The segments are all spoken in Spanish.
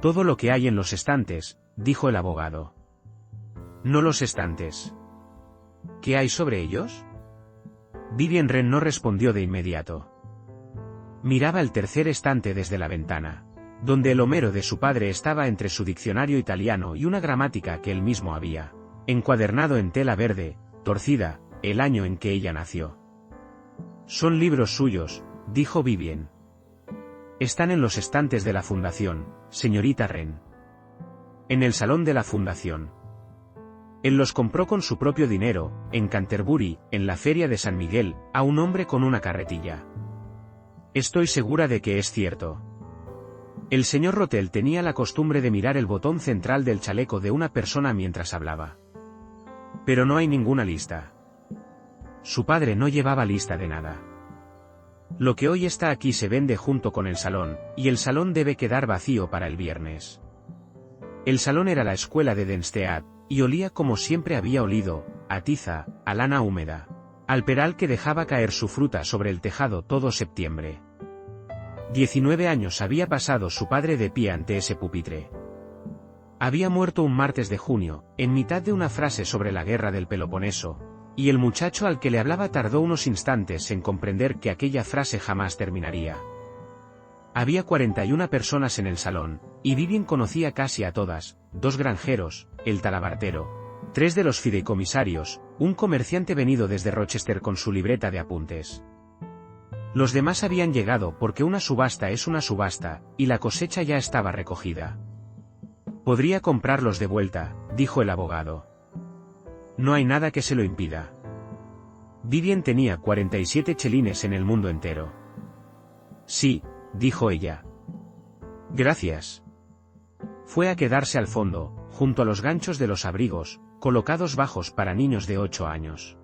Todo lo que hay en los estantes, dijo el abogado. No los estantes. ¿Qué hay sobre ellos? Vivien Wren no respondió de inmediato. Miraba el tercer estante desde la ventana, donde el Homero de su padre estaba entre su diccionario italiano y una gramática que él mismo había encuadernado en tela verde, torcida, el año en que ella nació. Son libros suyos, dijo Vivien. Están en los estantes de la fundación, señorita Wren. En el salón de la fundación. Él los compró con su propio dinero, en Canterbury, en la feria de San Miguel, a un hombre con una carretilla. Estoy segura de que es cierto. El señor Rotel tenía la costumbre de mirar el botón central del chaleco de una persona mientras hablaba. Pero no hay ninguna lista. Su padre no llevaba lista de nada. Lo que hoy está aquí se vende junto con el salón, y el salón debe quedar vacío para el viernes. El salón era la escuela de Denstead, y olía como siempre había olido, a tiza, a lana húmeda, al peral que dejaba caer su fruta sobre el tejado todo septiembre. 19 años había pasado su padre de pie ante ese pupitre. Había muerto un martes de junio, en mitad de una frase sobre la guerra del Peloponeso, y el muchacho al que le hablaba tardó unos instantes en comprender que aquella frase jamás terminaría. Había 41 personas en el salón, y Vivien conocía casi a todas, 2 granjeros, el talabartero, 3 de los fideicomisarios, un comerciante venido desde Rochester con su libreta de apuntes. Los demás habían llegado porque una subasta es una subasta, y la cosecha ya estaba recogida. Podría comprarlos de vuelta, dijo el abogado. No hay nada que se lo impida. Vivien tenía 47 chelines en el mundo entero. Sí, dijo ella. Gracias. Fue a quedarse al fondo, junto a los ganchos de los abrigos, colocados bajos para niños de 8 años.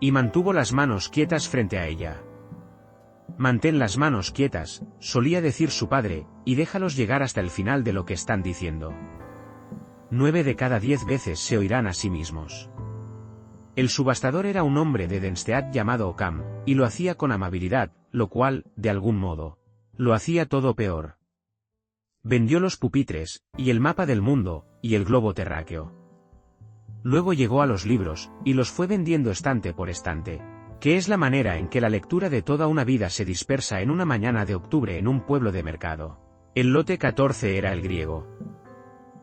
Y mantuvo las manos quietas frente a ella. Mantén las manos quietas, solía decir su padre, y déjalos llegar hasta el final de lo que están diciendo. 9 de cada 10 veces se oirán a sí mismos. El subastador era un hombre de Denstead llamado Ockham, y lo hacía con amabilidad, lo cual, de algún modo, lo hacía todo peor. Vendió los pupitres, y el mapa del mundo, y el globo terráqueo. Luego llegó a los libros, y los fue vendiendo estante por estante, que es la manera en que la lectura de toda una vida se dispersa en una mañana de octubre en un pueblo de mercado. El lote 14 era el griego.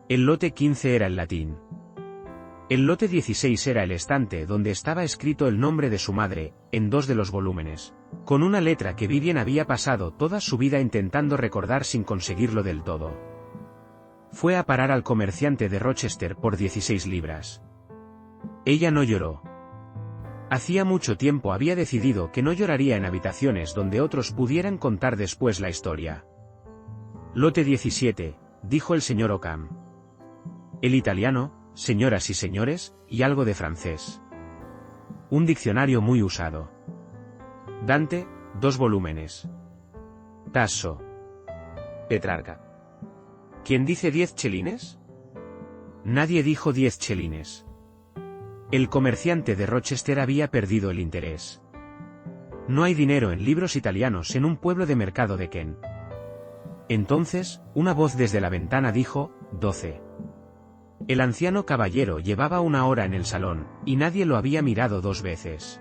El lote 15 era el latín. El lote 16 era el estante donde estaba escrito el nombre de su madre, en 2 de los volúmenes, con una letra que Vivien había pasado toda su vida intentando recordar sin conseguirlo del todo. Fue a parar al comerciante de Rochester por 16 libras. Ella no lloró. Hacía mucho tiempo había decidido que no lloraría en habitaciones donde otros pudieran contar después la historia. Lote 17, dijo el señor Ockham. El italiano, señoras y señores, y algo de francés. Un diccionario muy usado. Dante, 2 volúmenes. Tasso. Petrarca. ¿Quién dice 10 chelines? Nadie dijo 10 chelines. El comerciante de Rochester había perdido el interés. No hay dinero en libros italianos en un pueblo de mercado de Kent. Entonces, una voz desde la ventana dijo, 12. El anciano caballero llevaba 1 hora en el salón, y nadie lo había mirado 2 veces.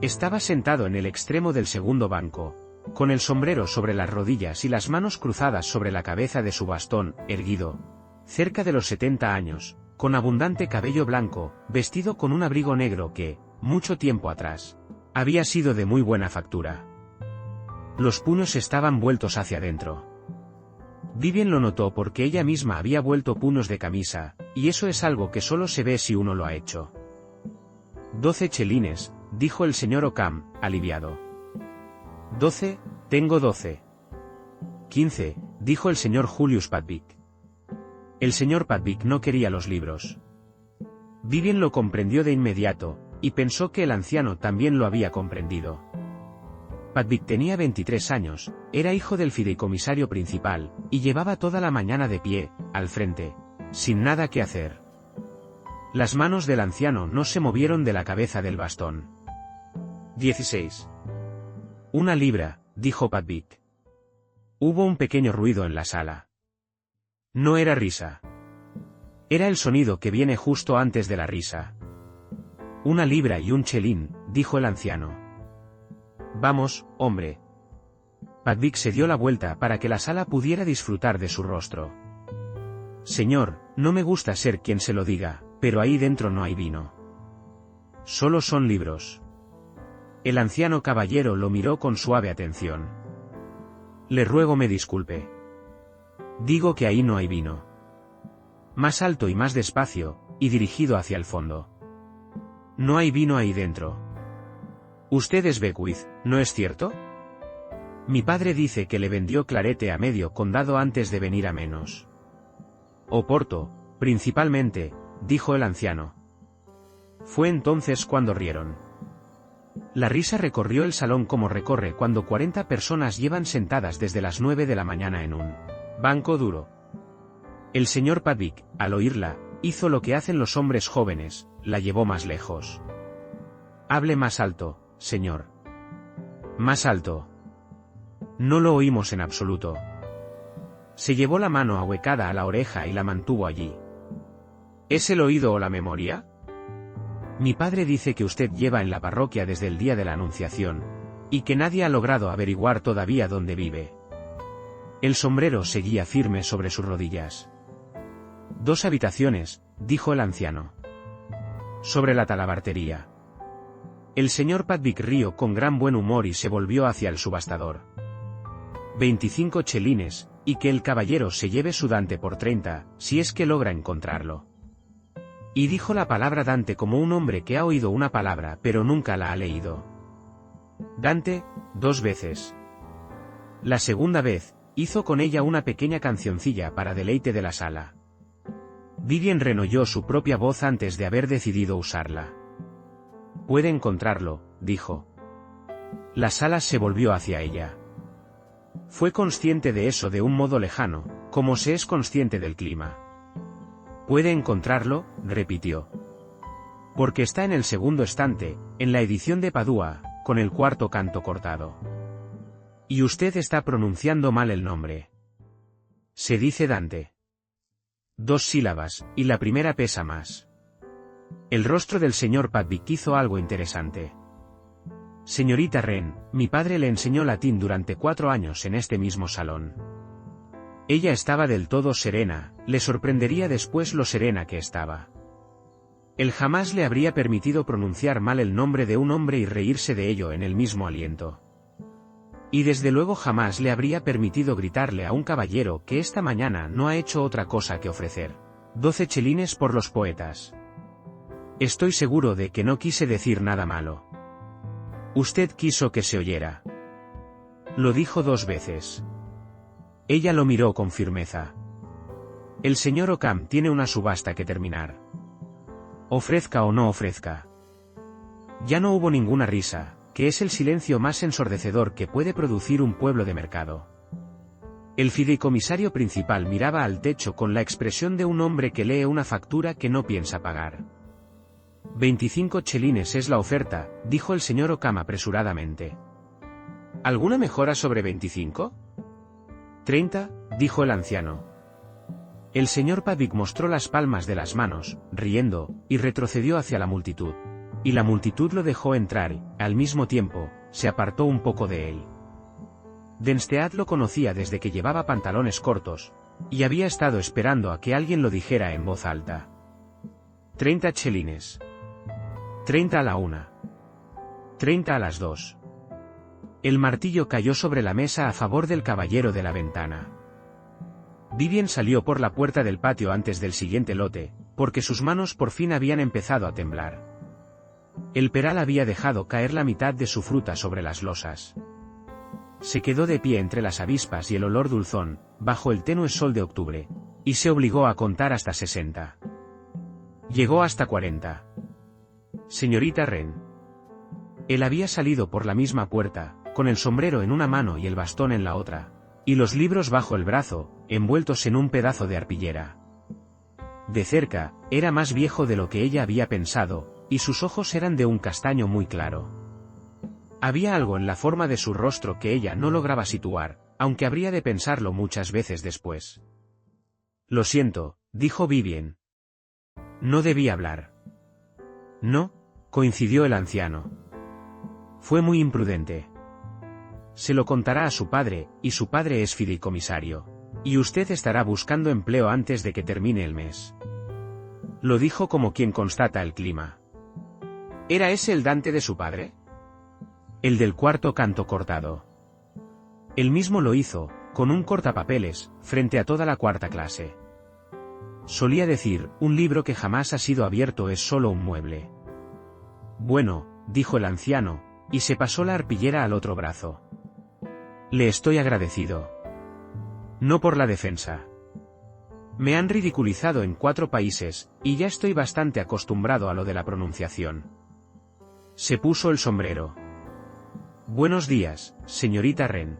Estaba sentado en el extremo del segundo banco, con el sombrero sobre las rodillas y las manos cruzadas sobre la cabeza de su bastón, erguido. Cerca de los 70 años, con abundante cabello blanco, vestido con un abrigo negro que, mucho tiempo atrás, había sido de muy buena factura. Los puños estaban vueltos hacia adentro. Vivien lo notó porque ella misma había vuelto puños de camisa, y eso es algo que solo se ve si uno lo ha hecho. 12 chelines, dijo el señor Ockham, aliviado. 12, tengo 12. 15, dijo el señor Julius Padvick. El señor Padvick no quería los libros. Vivien lo comprendió de inmediato, y pensó que el anciano también lo había comprendido. Padvick tenía 23 años, era hijo del fideicomisario principal, y llevaba toda la mañana de pie, al frente, sin nada que hacer. Las manos del anciano no se movieron de la cabeza del bastón. 16. 1 libra, dijo Padvick. Hubo un pequeño ruido en la sala. No era risa. Era el sonido que viene justo antes de la risa. 1 libra y 1 chelín, dijo el anciano. Vamos, hombre. Padvik se dio la vuelta para que la sala pudiera disfrutar de su rostro. Señor, no me gusta ser quien se lo diga, pero ahí dentro no hay vino. Solo son libros. El anciano caballero lo miró con suave atención. Le ruego me disculpe. Digo que ahí no hay vino. Más alto y más despacio, y dirigido hacia el fondo. No hay vino ahí dentro. Usted es Beckwith, ¿no es cierto? Mi padre dice que le vendió clarete a medio condado antes de venir a menos. Oporto, principalmente, dijo el anciano. Fue entonces cuando rieron. La risa recorrió el salón como recorre cuando 40 personas llevan sentadas desde las 9 de la mañana en un banco duro. El señor Padvik, al oírla, hizo lo que hacen los hombres jóvenes, la llevó más lejos. Hable más alto, señor. Más alto. No lo oímos en absoluto. Se llevó la mano ahuecada a la oreja y la mantuvo allí. ¿Es el oído o la memoria? Mi padre dice que usted lleva en la parroquia desde el día de la Anunciación, y que nadie ha logrado averiguar todavía dónde vive. El sombrero seguía firme sobre sus rodillas. 2 habitaciones, dijo el anciano. Sobre la talabartería. El señor Padvik rió con gran buen humor y se volvió hacia el subastador. 25 chelines, y que el caballero se lleve su Dante por 30, si es que logra encontrarlo. Y dijo la palabra Dante como un hombre que ha oído una palabra pero nunca la ha leído. Dante, 2 veces. La segunda vez, hizo con ella una pequeña cancioncilla para deleite de la sala. Vivien oyó su propia voz antes de haber decidido usarla. Puede encontrarlo, dijo. La sala se volvió hacia ella. Fue consciente de eso de un modo lejano, como se es consciente del clima. Puede encontrarlo, repitió. Porque está en el segundo estante, en la edición de Padua, con el 4º canto cortado. Y usted está pronunciando mal el nombre. Se dice Dante. 2 sílabas, y la primera pesa más. El rostro del señor Padvik hizo algo interesante. Señorita Wren, mi padre le enseñó latín durante 4 años en este mismo salón. Ella estaba del todo serena, le sorprendería después lo serena que estaba. Él jamás le habría permitido pronunciar mal el nombre de un hombre y reírse de ello en el mismo aliento. Y desde luego jamás le habría permitido gritarle a un caballero que esta mañana no ha hecho otra cosa que ofrecer 12 chelines por los poetas. Estoy seguro de que no quise decir nada malo. Usted quiso que se oyera. Lo dijo 2 veces. Ella lo miró con firmeza. El señor Ockham tiene una subasta que terminar. Ofrezca o no ofrezca. Ya no hubo ninguna risa, que es el silencio más ensordecedor que puede producir un pueblo de mercado. El fideicomisario principal miraba al techo con la expresión de un hombre que lee una factura que no piensa pagar. 25 chelines es la oferta, dijo el señor Ockham apresuradamente. ¿Alguna mejora sobre 25? 30, dijo el anciano. El señor Padvik mostró las palmas de las manos, riendo, y retrocedió hacia la multitud. Y la multitud lo dejó entrar y, al mismo tiempo, se apartó un poco de él. Denstead lo conocía desde que llevaba pantalones cortos, y había estado esperando a que alguien lo dijera en voz alta. 30 chelines. 30 a la 1. 30 a las 2. El martillo cayó sobre la mesa a favor del caballero de la ventana. Vivien salió por la puerta del patio antes del siguiente lote, porque sus manos por fin habían empezado a temblar. El peral había dejado caer la mitad de su fruta sobre las losas. Se quedó de pie entre las avispas y el olor dulzón, bajo el tenue sol de octubre, y se obligó a contar hasta 60. Llegó hasta 40. Señorita Wren. Él había salido por la misma puerta, con el sombrero en una mano y el bastón en la otra, y los libros bajo el brazo, envueltos en un pedazo de arpillera. De cerca, era más viejo de lo que ella había pensado, y sus ojos eran de un castaño muy claro. Había algo en la forma de su rostro que ella no lograba situar, aunque habría de pensarlo muchas veces después. Lo siento, dijo Vivien. No debí hablar. No, coincidió el anciano. Fue muy imprudente. Se lo contará a su padre, y su padre es fideicomisario. Y usted estará buscando empleo antes de que termine el mes. Lo dijo como quien constata el clima. ¿Era ese el Dante de su padre? El del cuarto canto cortado. Él mismo lo hizo, con un cortapapeles, frente a toda la cuarta clase. Solía decir, un libro que jamás ha sido abierto es solo un mueble. Bueno, dijo el anciano, y se pasó la arpillera al otro brazo. Le estoy agradecido. No por la defensa. Me han ridiculizado en 4 países, y ya estoy bastante acostumbrado a lo de la pronunciación. Se puso el sombrero. Buenos días, señorita Wren.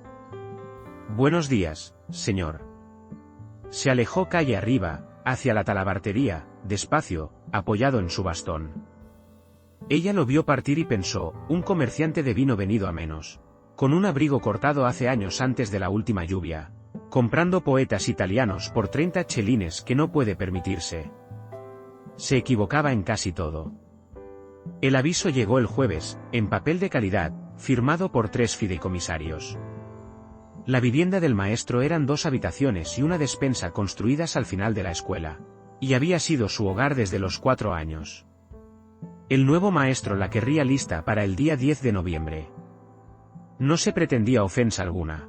Buenos días, señor. Se alejó calle arriba, hacia la talabartería, despacio, apoyado en su bastón. Ella lo vio partir y pensó, un comerciante de vino venido a menos. Con un abrigo cortado hace años antes de la última lluvia. Comprando poetas italianos por 30 chelines que no puede permitirse. Se equivocaba en casi todo. El aviso llegó el jueves, en papel de calidad, firmado por 3 fideicomisarios. La vivienda del maestro eran 2 habitaciones y una despensa construidas al final de la escuela. Y había sido su hogar desde los 4 años. El nuevo maestro la querría lista para el día 10 de noviembre. No se pretendía ofensa alguna.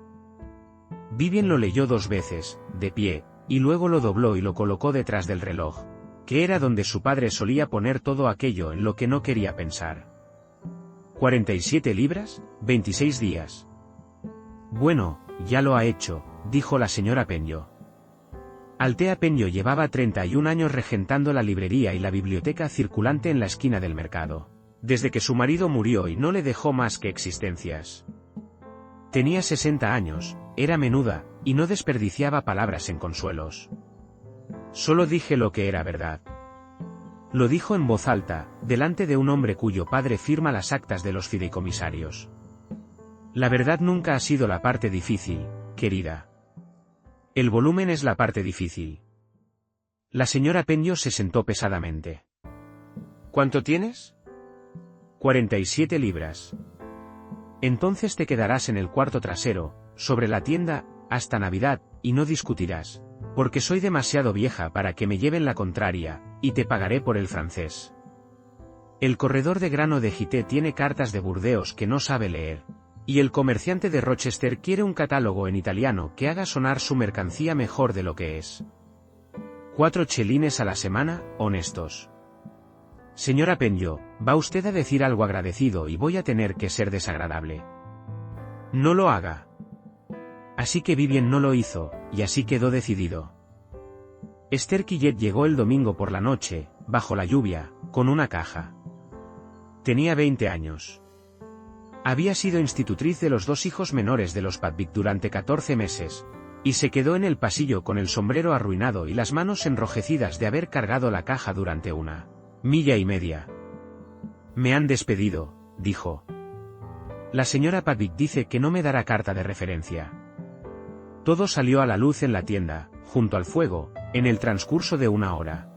Vivien lo leyó 2 veces, de pie, y luego lo dobló y lo colocó detrás del reloj, que era donde su padre solía poner todo aquello en lo que no quería pensar. 47 libras, 26 días. Bueno, ya lo ha hecho, dijo la señora Penjo. Altea Penjo llevaba 31 años regentando la librería y la biblioteca circulante en la esquina del mercado, desde que su marido murió y no le dejó más que existencias. Tenía 60 años, era menuda, y no desperdiciaba palabras en consuelos. Solo dije lo que era verdad. Lo dijo en voz alta, delante de un hombre cuyo padre firma las actas de los fideicomisarios. La verdad nunca ha sido la parte difícil, querida. El volumen es la parte difícil. La señora Penjo se sentó pesadamente. ¿Cuánto tienes? 47 libras. Entonces te quedarás en el cuarto trasero, sobre la tienda, hasta Navidad, y no discutirás, porque soy demasiado vieja para que me lleven la contraria, y te pagaré por el francés. El corredor de grano de Gité tiene cartas de Burdeos que no sabe leer, y el comerciante de Rochester quiere un catálogo en italiano que haga sonar su mercancía mejor de lo que es. 4 chelines a la semana, honestos. Señora Penjo, va usted a decir algo agradecido y voy a tener que ser desagradable. No lo haga. Así que Vivien no lo hizo, y así quedó decidido. Esther Quillet llegó el domingo por la noche, bajo la lluvia, con una caja. Tenía 20 años. Había sido institutriz de los 2 hijos menores de los Padvick durante 14 meses, y se quedó en el pasillo con el sombrero arruinado y las manos enrojecidas de haber cargado la caja durante 1,5 millas. Me han despedido, dijo. La señora Padvick dice que no me dará carta de referencia. Todo salió a la luz en la tienda, junto al fuego, en el transcurso de 1 hora.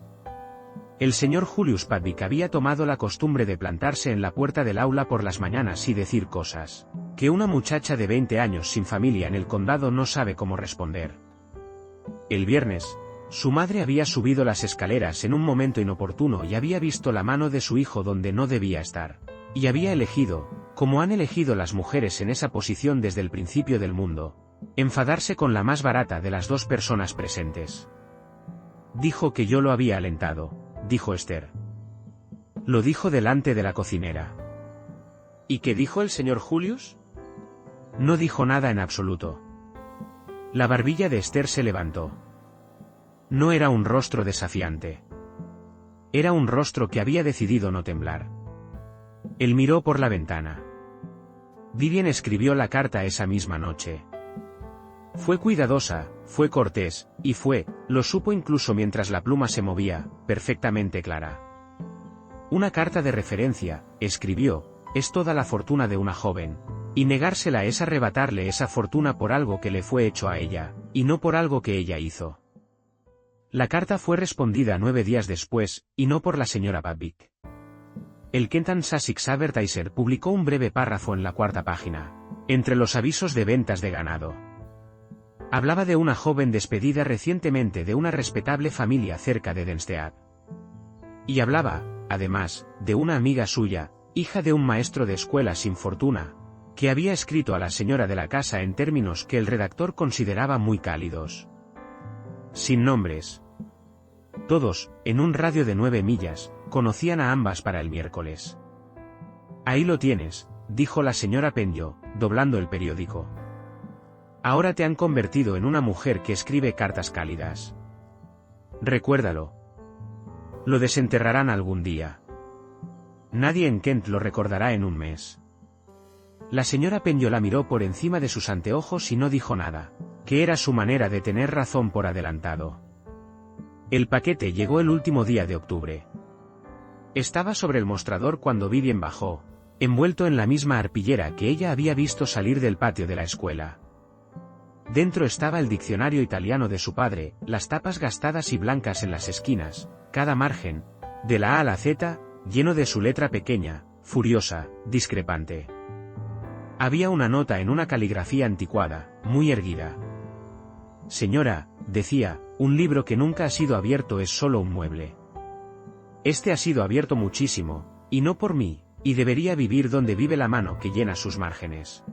El señor Julius Padvick había tomado la costumbre de plantarse en la puerta del aula por las mañanas y decir cosas que una muchacha de 20 años sin familia en el condado no sabe cómo responder. El viernes, su madre había subido las escaleras en un momento inoportuno y había visto la mano de su hijo donde no debía estar, y había elegido, como han elegido las mujeres en esa posición desde el principio del mundo, enfadarse con la más barata de las 2 personas presentes. Dijo que yo lo había alentado, dijo Esther. Lo dijo delante de la cocinera. ¿Y qué dijo el señor Julius? No dijo nada en absoluto. La barbilla de Esther se levantó. No era un rostro desafiante. Era un rostro que había decidido no temblar. Él miró por la ventana. Vivien escribió la carta esa misma noche. Fue cuidadosa, fue cortés, y lo supo incluso mientras la pluma se movía, perfectamente clara. Una carta de referencia, escribió, es toda la fortuna de una joven, y negársela es arrebatarle esa fortuna por algo que le fue hecho a ella, y no por algo que ella hizo. La carta fue respondida 9 días después, y no por la señora Babbitt. El Kentan Sussex Advertiser publicó un breve párrafo en la 4ª página, entre los avisos de ventas de ganado. Hablaba de una joven despedida recientemente de una respetable familia cerca de Denstead. Y hablaba, además, de una amiga suya, hija de un maestro de escuela sin fortuna, que había escrito a la señora de la casa en términos que el redactor consideraba muy cálidos. Sin nombres. Todos, en un radio de 9 millas, conocían a ambas para el miércoles. Ahí lo tienes, dijo la señora Penjo, doblando el periódico. Ahora te han convertido en una mujer que escribe cartas cálidas. Recuérdalo. Lo desenterrarán algún día. Nadie en Kent lo recordará en un mes. La señora Penjo la miró por encima de sus anteojos y no dijo nada, que era su manera de tener razón por adelantado. El paquete llegó el último día de octubre. Estaba sobre el mostrador cuando Vivien bajó, envuelto en la misma arpillera que ella había visto salir del patio de la escuela. Dentro estaba el diccionario italiano de su padre, las tapas gastadas y blancas en las esquinas, cada margen, de la A a la Z, lleno de su letra pequeña, furiosa, discrepante. Había una nota en una caligrafía anticuada, muy erguida. Señora, decía, un libro que nunca ha sido abierto es solo un mueble. Este ha sido abierto muchísimo, y no por mí, y debería vivir donde vive la mano que llena sus márgenes.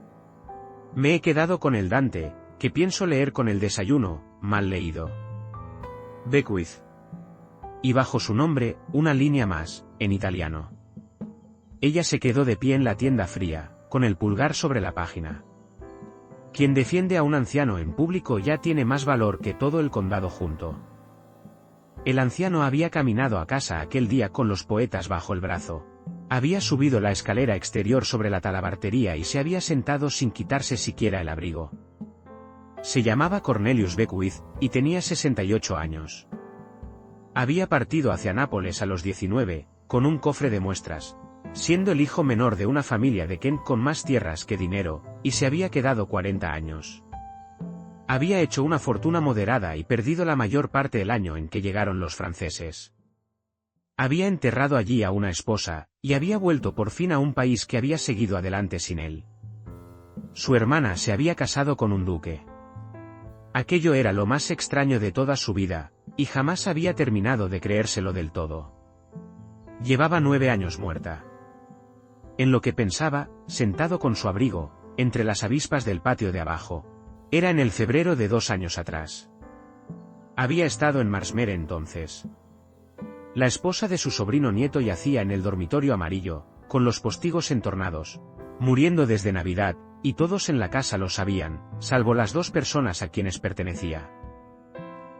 Me he quedado con el Dante, que pienso leer con el desayuno, mal leído. Beckwith. Y bajo su nombre, una línea más, en italiano. Ella se quedó de pie en la tienda fría, con el pulgar sobre la página. Quien defiende a un anciano en público ya tiene más valor que todo el condado junto. El anciano había caminado a casa aquel día con los poetas bajo el brazo. Había subido la escalera exterior sobre la talabartería y se había sentado sin quitarse siquiera el abrigo. Se llamaba Cornelius Beckwith, y tenía 68 años. Había partido hacia Nápoles a los 19, con un cofre de muestras, siendo el hijo menor de una familia de Kent con más tierras que dinero, y se había quedado 40 años. Había hecho una fortuna moderada y perdido la mayor parte del año en que llegaron los franceses. Había enterrado allí a una esposa, y había vuelto por fin a un país que había seguido adelante sin él. Su hermana se había casado con un duque. Aquello era lo más extraño de toda su vida, y jamás había terminado de creérselo del todo. Llevaba 9 años muerta. En lo que pensaba, sentado con su abrigo, entre las avispas del patio de abajo, era en el febrero de 2 años atrás. Había estado en Marsmere entonces. La esposa de su sobrino nieto yacía en el dormitorio amarillo, con los postigos entornados, muriendo desde Navidad, y todos en la casa lo sabían, salvo las 2 personas a quienes pertenecía.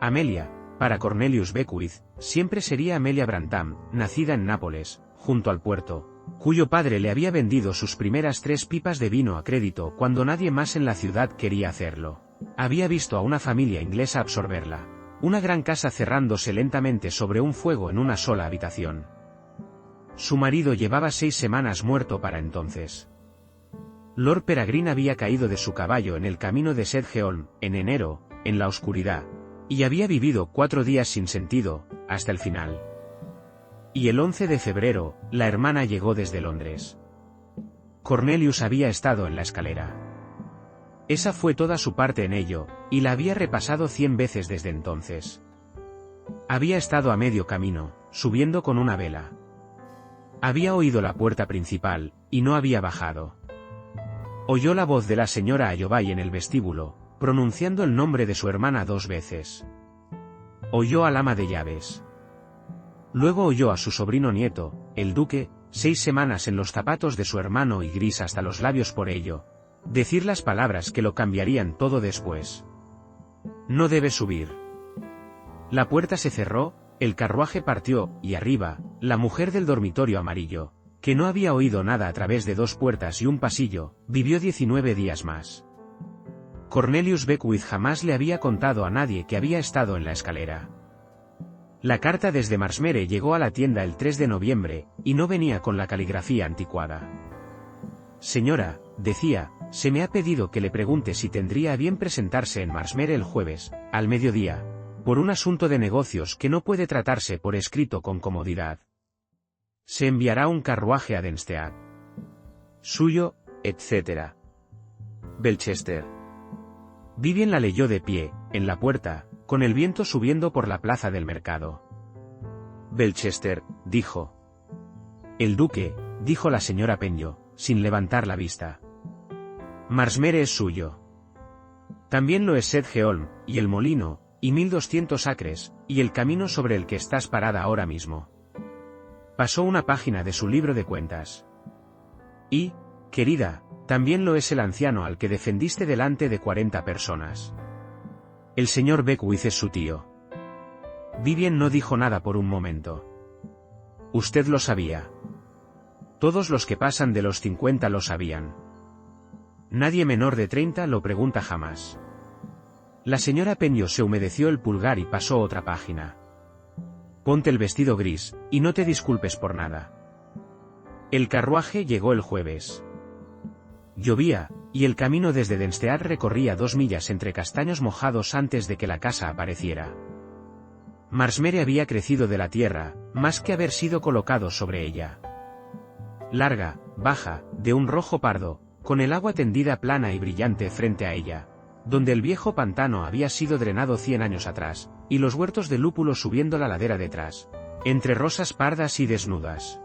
Amelia, para Cornelius Beckwith, siempre sería Amelia Brantam, nacida en Nápoles, junto al puerto, cuyo padre le había vendido sus primeras 3 pipas de vino a crédito cuando nadie más en la ciudad quería hacerlo. Había visto a una familia inglesa absorberla, una gran casa cerrándose lentamente sobre un fuego en una sola habitación. Su marido llevaba 6 semanas muerto para entonces. Lord Peregrine había caído de su caballo en el camino de Sedgeholm, en enero, en la oscuridad, y había vivido 4 días sin sentido, hasta el final. Y el 11 de febrero, la hermana llegó desde Londres. Cornelius había estado en la escalera. Esa fue toda su parte en ello, y la había repasado 100 veces desde entonces. Había estado a medio camino, subiendo con una vela. Había oído la puerta principal, y no había bajado. Oyó la voz de la señora Ayobay en el vestíbulo, pronunciando el nombre de su hermana 2 veces. Oyó al ama de llaves. Luego oyó a su sobrino nieto, el duque, 6 semanas en los zapatos de su hermano y gris hasta los labios por ello, decir las palabras que lo cambiarían todo después. No debe subir. La puerta se cerró, el carruaje partió, y arriba, la mujer del dormitorio amarillo, que no había oído nada a través de 2 puertas y un pasillo, vivió 19 días más. Cornelius Beckwith jamás le había contado a nadie que había estado en la escalera. La carta desde Marsmere llegó a la tienda el 3 de noviembre, y no venía con la caligrafía anticuada. Señora, decía, se me ha pedido que le pregunte si tendría a bien presentarse en Marsmere el jueves, al mediodía, Por un asunto de negocios que no puede tratarse por escrito con comodidad. Se enviará un carruaje a Denstead. Suyo, etc. Belchester. Vivien la leyó de pie, en la puerta, con el viento subiendo por la plaza del mercado. Belchester, dijo. El duque, dijo la señora Penjo, sin levantar la vista. Marsmere es suyo. También lo es Sedgeholm, y el molino, y 1200 acres, y el camino sobre el que estás parada ahora mismo. Pasó una página de su libro de cuentas. Y, querida, también lo es el anciano al que defendiste delante de 40 personas. El señor Beckwith es su tío. Vivien no dijo nada por un momento. Usted lo sabía. Todos los que pasan de los 50 lo sabían. Nadie menor de 30 lo pregunta jamás. La señora Penjo se humedeció el pulgar y pasó otra página. Ponte el vestido gris, y no te disculpes por nada. El carruaje llegó el jueves. Llovía, y el camino desde Denstead recorría 2 millas entre castaños mojados antes de que la casa apareciera. Marsmere había crecido de la tierra, más que haber sido colocado sobre ella. Larga, baja, de un rojo pardo, con el agua tendida plana y brillante frente a ella, donde el viejo pantano había sido drenado 100 años atrás, y los huertos de lúpulo subiendo la ladera detrás, entre rosas pardas y desnudas.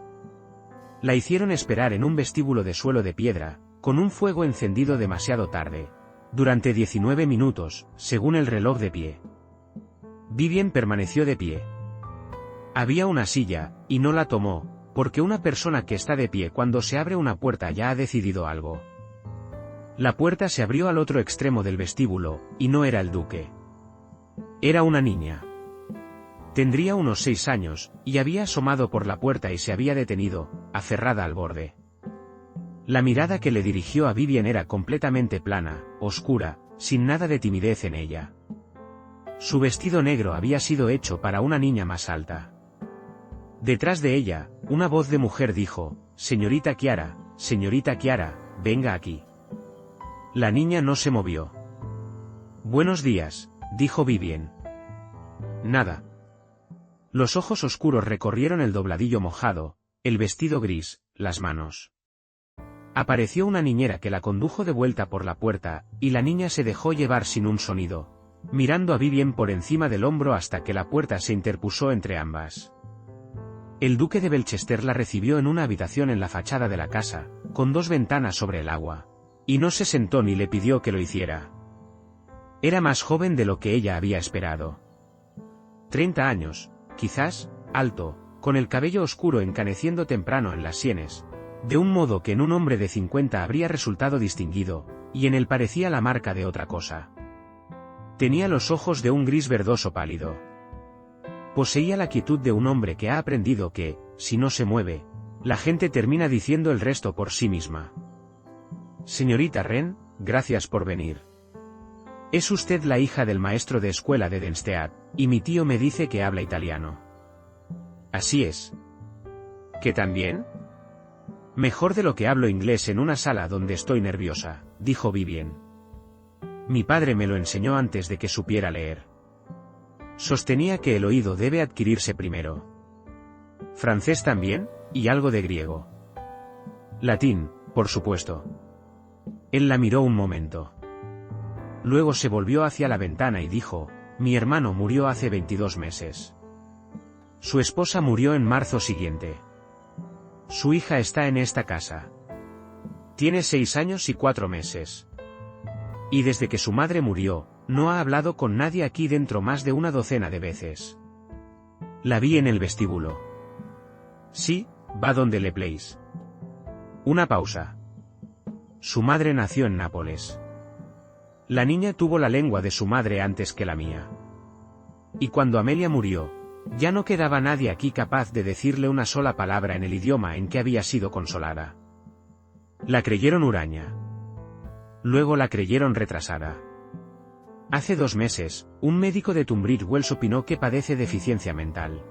La hicieron esperar en un vestíbulo de suelo de piedra, con un fuego encendido demasiado tarde, durante 19 minutos, según el reloj de pie. Vivien permaneció de pie. Había una silla, y no la tomó, porque una persona que está de pie cuando se abre una puerta ya ha decidido algo. La puerta se abrió al otro extremo del vestíbulo, y no era el duque. Era una niña. Tendría unos 6 años, y había asomado por la puerta y se había detenido, aferrada al borde. La mirada que le dirigió a Vivien era completamente plana, oscura, sin nada de timidez en ella. Su vestido negro había sido hecho para una niña más alta. Detrás de ella, una voz de mujer dijo, señorita Chiara, venga aquí. La niña no se movió. Buenos días, dijo Vivien. Nada. Los ojos oscuros recorrieron el dobladillo mojado, el vestido gris, las manos. Apareció una niñera que la condujo de vuelta por la puerta, y la niña se dejó llevar sin un sonido, mirando a Vivien por encima del hombro hasta que la puerta se interpuso entre ambas. El duque de Belchester la recibió en una habitación en la fachada de la casa, con 2 ventanas sobre el agua, y no se sentó ni le pidió que lo hiciera. Era más joven de lo que ella había esperado. 30 años, quizás, alto, con el cabello oscuro encaneciendo temprano en las sienes, de un modo que en un hombre de 50 habría resultado distinguido, y en él parecía la marca de otra cosa. Tenía los ojos de un gris verdoso pálido. Poseía la quietud de un hombre que ha aprendido que, si no se mueve, la gente termina diciendo el resto por sí misma. Señorita Wren, gracias por venir. Es usted la hija del maestro de escuela de Denstead, y mi tío me dice que habla italiano. Así es. ¿Que también? Mejor de lo que hablo inglés en una sala donde estoy nerviosa, dijo Vivien. Mi padre me lo enseñó antes de que supiera leer. Sostenía que el oído debe adquirirse primero. Francés también, y algo de griego. Latín, por supuesto. Él la miró un momento. Luego se volvió hacia la ventana y dijo, mi hermano murió hace 22 meses. Su esposa murió en marzo siguiente. Su hija está en esta casa. Tiene 6 años y 4 meses. Y desde que su madre murió, no ha hablado con nadie aquí dentro más de una docena de veces. La vi en el vestíbulo. Sí, va donde le place. Una pausa. Su madre nació en Nápoles. La niña tuvo la lengua de su madre antes que la mía. Y cuando Amelia murió, ya no quedaba nadie aquí capaz de decirle una sola palabra en el idioma en que había sido consolada. La creyeron huraña. Luego la creyeron retrasada. Hace 2 meses, un médico de Tunbridge Wells opinó que padece deficiencia mental.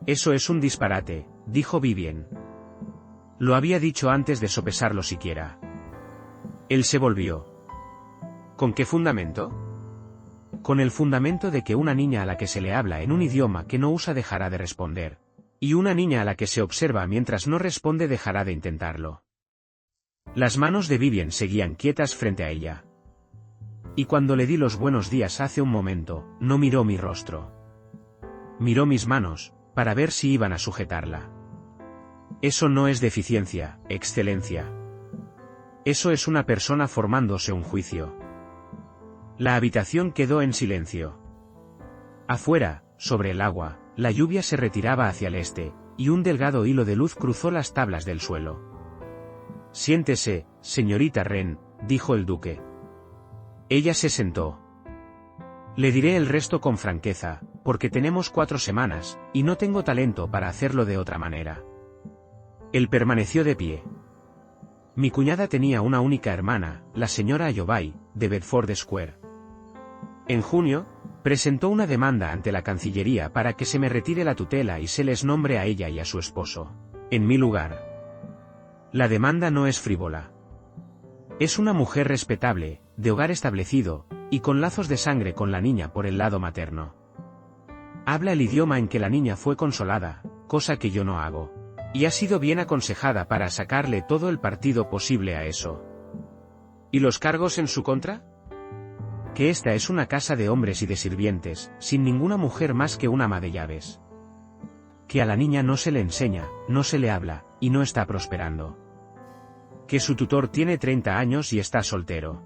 Eso es un disparate, dijo Vivien. Lo había dicho antes de sopesarlo siquiera. Él se volvió. ¿Con qué fundamento? con el fundamento de que una niña a la que se le habla en un idioma que no usa dejará de responder, y una niña a la que se observa mientras no responde dejará de intentarlo. Las manos de Vivien seguían quietas frente a ella. Y cuando le di los buenos días hace un momento, no miró mi rostro. Miró mis manos, para ver si iban a sujetarla. Eso no es deficiencia, excelencia. Eso es una persona formándose un juicio. La habitación quedó en silencio. Afuera, sobre el agua, la lluvia se retiraba hacia el este, y un delgado hilo de luz cruzó las tablas del suelo. «Siéntese, señorita Wren», dijo el duque. Ella se sentó. «Le diré el resto con franqueza, porque tenemos 4 semanas, y no tengo talento para hacerlo de otra manera». Él permaneció de pie. Mi cuñada tenía una única hermana, la señora Ayobay, de Bedford Square. En junio, presentó una demanda ante la Cancillería para que se me retire la tutela y se les nombre a ella y a su esposo, en mi lugar. La demanda no es frívola. Es una mujer respetable, de hogar establecido, y con lazos de sangre con la niña por el lado materno. Habla el idioma en que la niña fue consolada, cosa que yo no hago. Y ha sido bien aconsejada para sacarle todo el partido posible a eso. ¿Y los cargos en su contra? Que esta es una casa de hombres y de sirvientes, sin ninguna mujer más que una ama de llaves. Que a la niña no se le enseña, no se le habla, y no está prosperando. Que su tutor tiene 30 años y está soltero.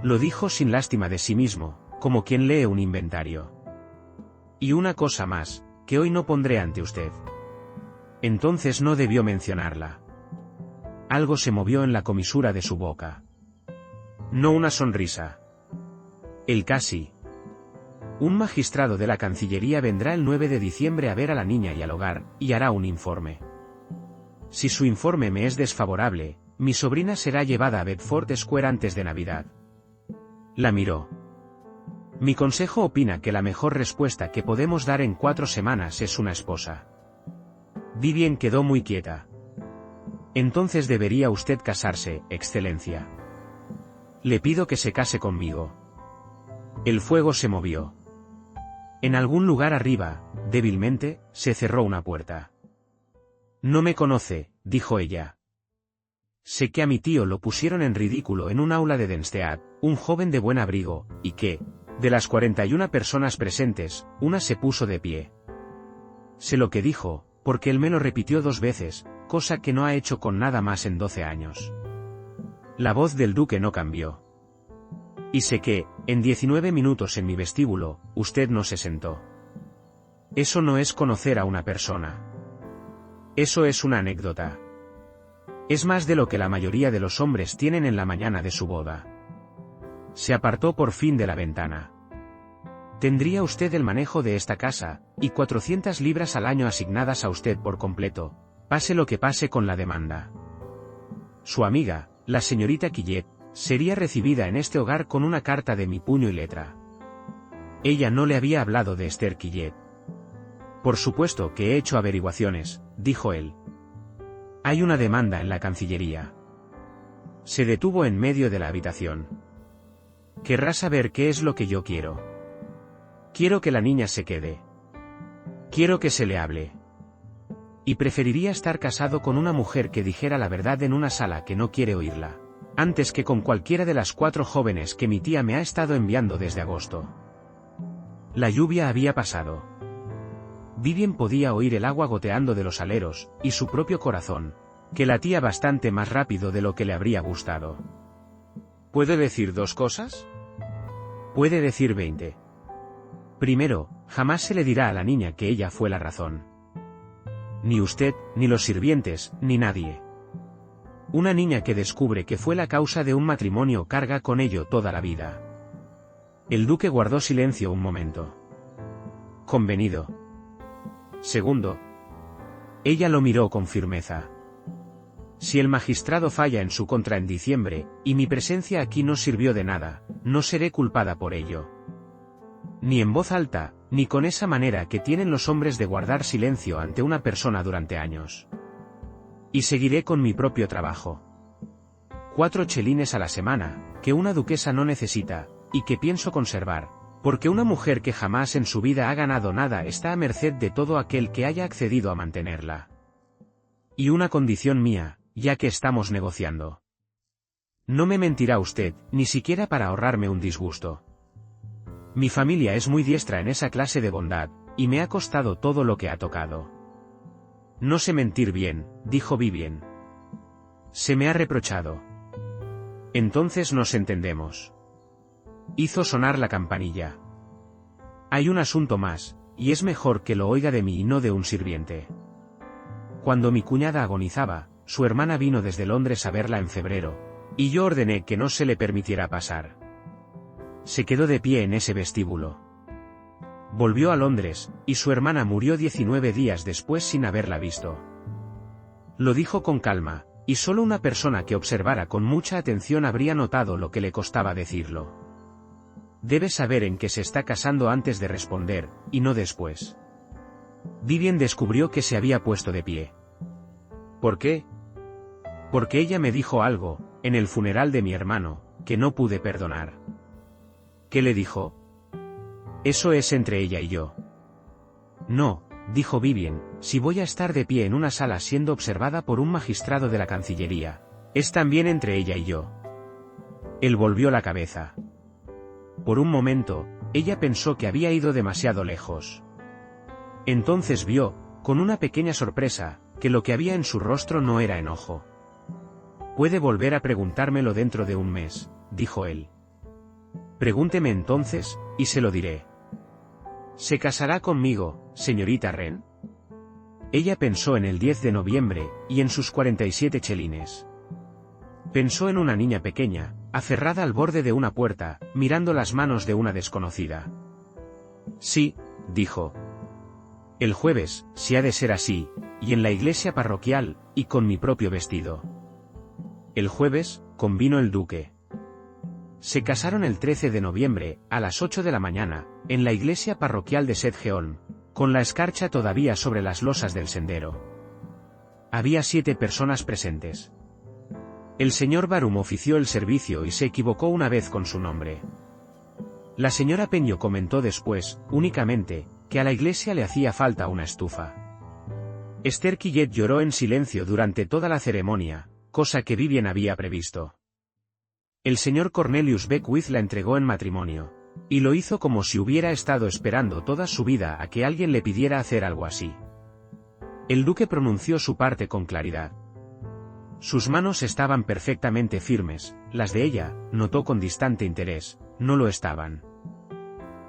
Lo dijo sin lástima de sí mismo, como quien lee un inventario. Y una cosa más, que hoy no pondré ante usted. Entonces no debió mencionarla. Algo se movió en la comisura de su boca. No una sonrisa. El casi. Un magistrado de la Cancillería vendrá el 9 de diciembre a ver a la niña y al hogar, y hará un informe. Si su informe me es desfavorable, mi sobrina será llevada a Bedford Square antes de Navidad. La miró. Mi consejo opina que la mejor respuesta que podemos dar en 4 semanas es una esposa. Vivien quedó muy quieta. Entonces debería usted casarse, excelencia. Le pido que se case conmigo. El fuego se movió. En algún lugar arriba, débilmente, se cerró una puerta. No me conoce, dijo ella. Sé que a mi tío lo pusieron en ridículo en un aula de Denstead, un joven de buen abrigo, y que, de las 41 personas presentes, una se puso de pie. Sé lo que dijo, porque él me lo repitió 2 veces, cosa que no ha hecho con nada más en 12 años. La voz del duque no cambió. Y sé que, en 19 minutos en mi vestíbulo, usted no se sentó. Eso no es conocer a una persona. Eso es una anécdota. Es más de lo que la mayoría de los hombres tienen en la mañana de su boda. Se apartó por fin de la ventana. Tendría usted el manejo de esta casa, y 400 libras al año asignadas a usted por completo, pase lo que pase con la demanda. Su amiga, la señorita Quillet, sería recibida en este hogar con una carta de mi puño y letra. Ella no le había hablado de Esther Quillet. Por supuesto que he hecho averiguaciones, dijo él. Hay una demanda en la Cancillería. Se detuvo en medio de la habitación. Querrá saber qué es lo que yo quiero. Quiero que la niña se quede. Quiero que se le hable. Y preferiría estar casado con una mujer que dijera la verdad en una sala que no quiere oírla, antes que con cualquiera de las 4 jóvenes que mi tía me ha estado enviando desde agosto. La lluvia había pasado. Vivien podía oír el agua goteando de los aleros, y su propio corazón, que latía bastante más rápido de lo que le habría gustado. ¿Puede decir 2 cosas? Puede decir 20. Primero, jamás se le dirá a la niña que ella fue la razón. Ni usted, ni los sirvientes, ni nadie. Una niña que descubre que fue la causa de un matrimonio carga con ello toda la vida. El duque guardó silencio un momento. Convenido. Segundo. Ella lo miró con firmeza. Si el magistrado falla en su contra en diciembre, y mi presencia aquí no sirvió de nada, no seré culpada por ello. Ni en voz alta, ni con esa manera que tienen los hombres de guardar silencio ante una persona durante años. Y seguiré con mi propio trabajo. 4 chelines a la semana, que una duquesa no necesita, y que pienso conservar, Porque una mujer que jamás en su vida ha ganado nada está a merced de todo aquel que haya accedido a mantenerla. Y una condición mía, ya que estamos negociando. No me mentirá usted, ni siquiera para ahorrarme un disgusto. Mi familia es muy diestra en esa clase de bondad, y me ha costado todo lo que ha tocado. No sé mentir bien, dijo Vivien. Se me ha reprochado. Entonces nos entendemos. Hizo sonar la campanilla. Hay un asunto más, y es mejor que lo oiga de mí y no de un sirviente. Cuando mi cuñada agonizaba, su hermana vino desde Londres a verla en febrero, y yo ordené que no se le permitiera pasar. Se quedó de pie en ese vestíbulo. Volvió a Londres, y su hermana murió 19 días después sin haberla visto. Lo dijo con calma, y solo una persona que observara con mucha atención habría notado lo que le costaba decirlo. Debe saber en qué se está casando antes de responder, y no después. Vivien descubrió que se había puesto de pie. ¿Por qué? Porque ella me dijo algo, en el funeral de mi hermano, que no pude perdonar. ¿Qué le dijo? Eso es entre ella y yo. No, dijo Vivien, si voy a estar de pie en una sala siendo observada por un magistrado de la Cancillería, es también entre ella y yo. Él volvió la cabeza. Por un momento, ella pensó que había ido demasiado lejos. Entonces vio, con una pequeña sorpresa, que lo que había en su rostro no era enojo. Puede volver a preguntármelo dentro de un mes, dijo él. Pregúnteme entonces, y se lo diré. ¿Se casará conmigo, señorita Wren? Ella pensó en el 10 de noviembre, y en sus 47 chelines. Pensó en una niña pequeña, aferrada al borde de una puerta, mirando las manos de una desconocida. Sí, dijo. El jueves, si ha de ser así, y en la iglesia parroquial, y con mi propio vestido. El jueves, convino el duque. Se casaron el 13 de noviembre, a las 8 de la mañana, en la iglesia parroquial de Sedgeholm, con la escarcha todavía sobre las losas del sendero. Había 7 personas presentes. El señor Barum ofició el servicio y se equivocó una vez con su nombre. La señora Peño comentó después, únicamente, que a la iglesia le hacía falta una estufa. Esther Quillet lloró en silencio durante toda la ceremonia, cosa que Vivien había previsto. El señor Cornelius Beckwith la entregó en matrimonio, y lo hizo como si hubiera estado esperando toda su vida a que alguien le pidiera hacer algo así. El duque pronunció su parte con claridad. Sus manos estaban perfectamente firmes, las de ella, notó con distante interés, no lo estaban.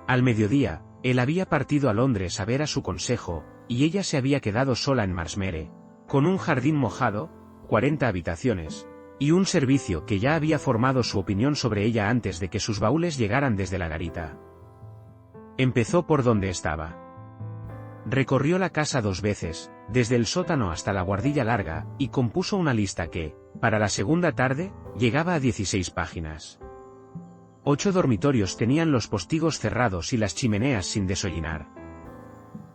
Al mediodía, él había partido a Londres a ver a su consejo, y ella se había quedado sola en Marsmere, con un jardín mojado, 40 habitaciones, y un servicio que ya había formado su opinión sobre ella antes de que sus baúles llegaran desde la garita. Empezó por donde estaba. Recorrió la casa 2 veces, desde el sótano hasta la guardilla larga, y compuso una lista que, para la segunda tarde, llegaba a 16 páginas. 8 dormitorios tenían los postigos cerrados y las chimeneas sin deshollinar.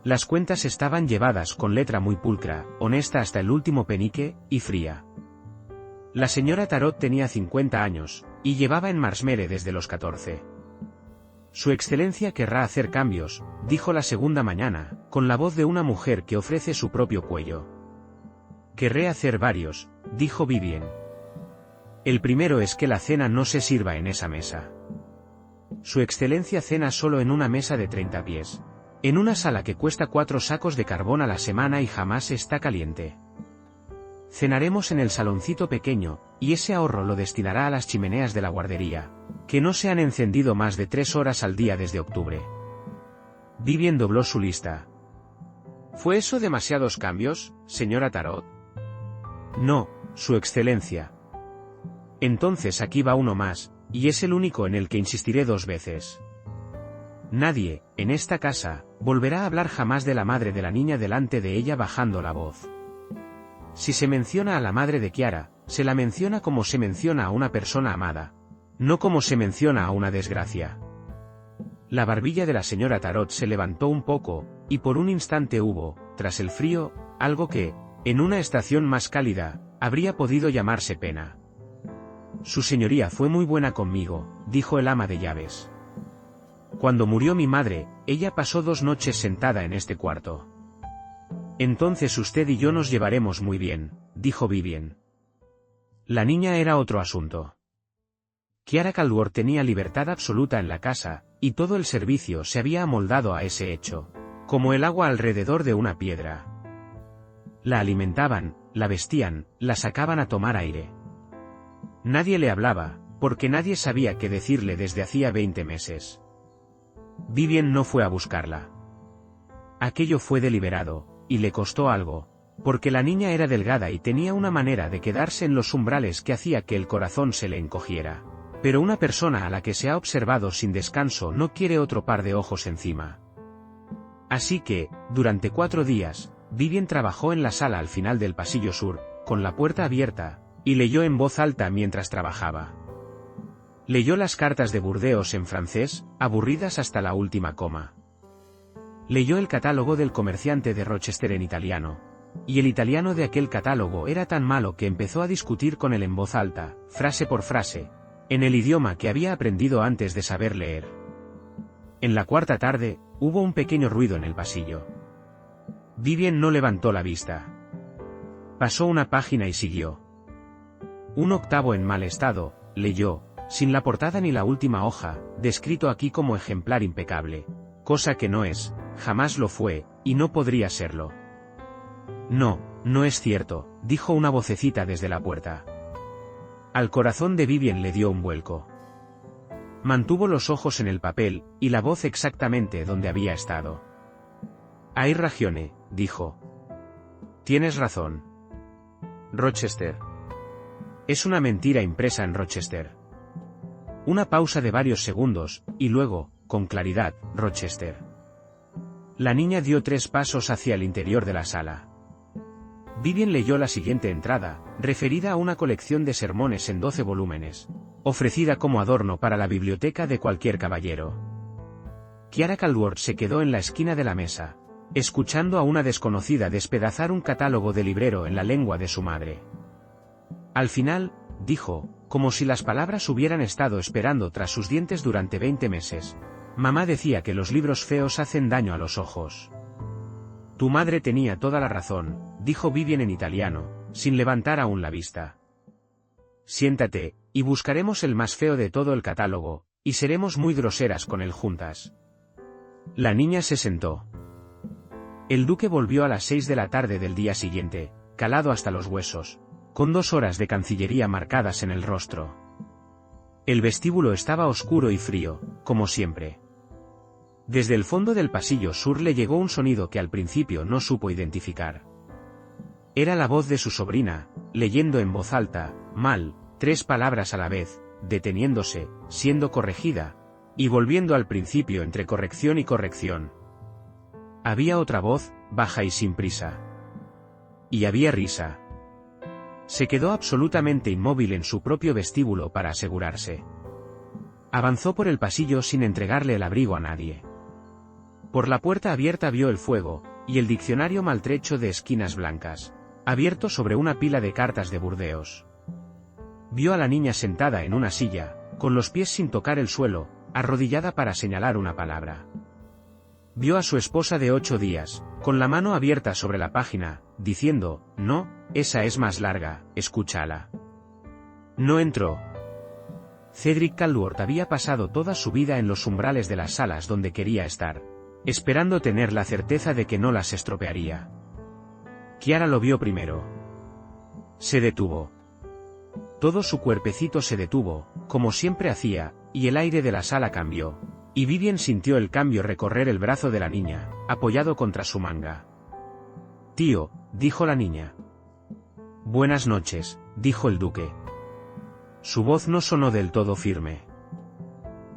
Las cuentas estaban llevadas con letra muy pulcra, honesta hasta el último penique, y fría. La señora Tarot tenía 50 años, y llevaba en Marsmere desde los 14. Su excelencia querrá hacer cambios, dijo la segunda mañana, con la voz de una mujer que ofrece su propio cuello. Querré hacer varios, dijo Vivien. El primero es que la cena no se sirva en esa mesa. Su excelencia cena solo en una mesa de 30 pies. En una sala que cuesta 4 sacos de carbón a la semana y jamás está caliente. Cenaremos en el saloncito pequeño, y ese ahorro lo destinará a las chimeneas de la guardería, que no se han encendido más de 3 horas al día desde octubre. Vivien dobló su lista. ¿Fue eso demasiados cambios, señora Tarot? No, su excelencia. Entonces aquí va uno más, y es el único en el que insistiré 2 veces. Nadie, en esta casa, volverá a hablar jamás de la madre de la niña delante de ella bajando la voz. Si se menciona a la madre de Chiara, se la menciona como se menciona a una persona amada, no como se menciona a una desgracia. La barbilla de la señora Tarot se levantó un poco, y por un instante hubo, tras el frío, algo que, en una estación más cálida, habría podido llamarse pena. Su señoría fue muy buena conmigo, dijo el ama de llaves. Cuando murió mi madre, ella pasó 2 noches sentada en este cuarto. Entonces usted y yo nos llevaremos muy bien, dijo Vivien. La niña era otro asunto. Kiara Caldwell tenía libertad absoluta en la casa, y todo el servicio se había amoldado a ese hecho, como el agua alrededor de una piedra. La alimentaban, la vestían, la sacaban a tomar aire. Nadie le hablaba, porque nadie sabía qué decirle desde hacía 20 meses. Vivien no fue a buscarla. Aquello fue deliberado, y le costó algo, porque la niña era delgada y tenía una manera de quedarse en los umbrales que hacía que el corazón se le encogiera. Pero una persona a la que se ha observado sin descanso no quiere otro par de ojos encima. Así que, durante 4 días, Vivien trabajó en la sala al final del pasillo sur, con la puerta abierta, y leyó en voz alta mientras trabajaba. Leyó las cartas de Burdeos en francés, aburridas hasta la última coma. Leyó el catálogo del comerciante de Rochester en italiano, y el italiano de aquel catálogo era tan malo que empezó a discutir con él en voz alta, frase por frase, en el idioma que había aprendido antes de saber leer. En la 4ª tarde, hubo un pequeño ruido en el pasillo. Vivien no levantó la vista. Pasó una página y siguió. Un octavo en mal estado, leyó, sin la portada ni la última hoja, descrito aquí como ejemplar impecable, cosa que no es, jamás lo fue, y no podría serlo. No, no es cierto, dijo una vocecita desde la puerta. Al corazón de Vivien le dio un vuelco. Mantuvo los ojos en el papel, y la voz exactamente donde había estado. Hay ragione, dijo. Tienes razón. Rochester. Es una mentira impresa en Rochester. Una pausa de varios segundos, y luego, con claridad, Rochester. La niña dio 3 pasos hacia el interior de la sala. Vivien leyó la siguiente entrada, referida a una colección de sermones en 12 volúmenes, ofrecida como adorno para la biblioteca de cualquier caballero. Kiara Caldwell se quedó en la esquina de la mesa, escuchando a una desconocida despedazar un catálogo de librero en la lengua de su madre. Al final, dijo, como si las palabras hubieran estado esperando tras sus dientes durante 20 meses. Mamá decía que los libros feos hacen daño a los ojos. Tu madre tenía toda la razón, dijo Vivien en italiano, sin levantar aún la vista. Siéntate, y buscaremos el más feo de todo el catálogo, y seremos muy groseras con él juntas. La niña se sentó. El duque volvió a las 6 de la tarde del día siguiente, calado hasta los huesos, con 2 horas de cancillería marcadas en el rostro. El vestíbulo estaba oscuro y frío, como siempre. Desde el fondo del pasillo sur le llegó un sonido que al principio no supo identificar. Era la voz de su sobrina, leyendo en voz alta, mal, 3 palabras a la vez, deteniéndose, siendo corregida, y volviendo al principio entre corrección y corrección. Había otra voz, baja y sin prisa. Y había risa. Se quedó absolutamente inmóvil en su propio vestíbulo para asegurarse. Avanzó por el pasillo sin entregarle el abrigo a nadie. Por la puerta abierta vio el fuego, y el diccionario maltrecho de esquinas blancas, abierto sobre una pila de cartas de Burdeos. Vio a la niña sentada en una silla, con los pies sin tocar el suelo, arrodillada para señalar una palabra. Vio a su esposa de 8 días, con la mano abierta sobre la página, diciendo, no, esa es más larga, escúchala. No entró. Cedric Caldwell había pasado toda su vida en los umbrales de las salas donde quería estar, esperando tener la certeza de que no las estropearía. Kiara lo vio primero. Se detuvo. Todo su cuerpecito se detuvo, como siempre hacía, y el aire de la sala cambió, y Vivien sintió el cambio recorrer el brazo de la niña, apoyado contra su manga. Tío, dijo la niña. Buenas noches, dijo el duque. Su voz no sonó del todo firme.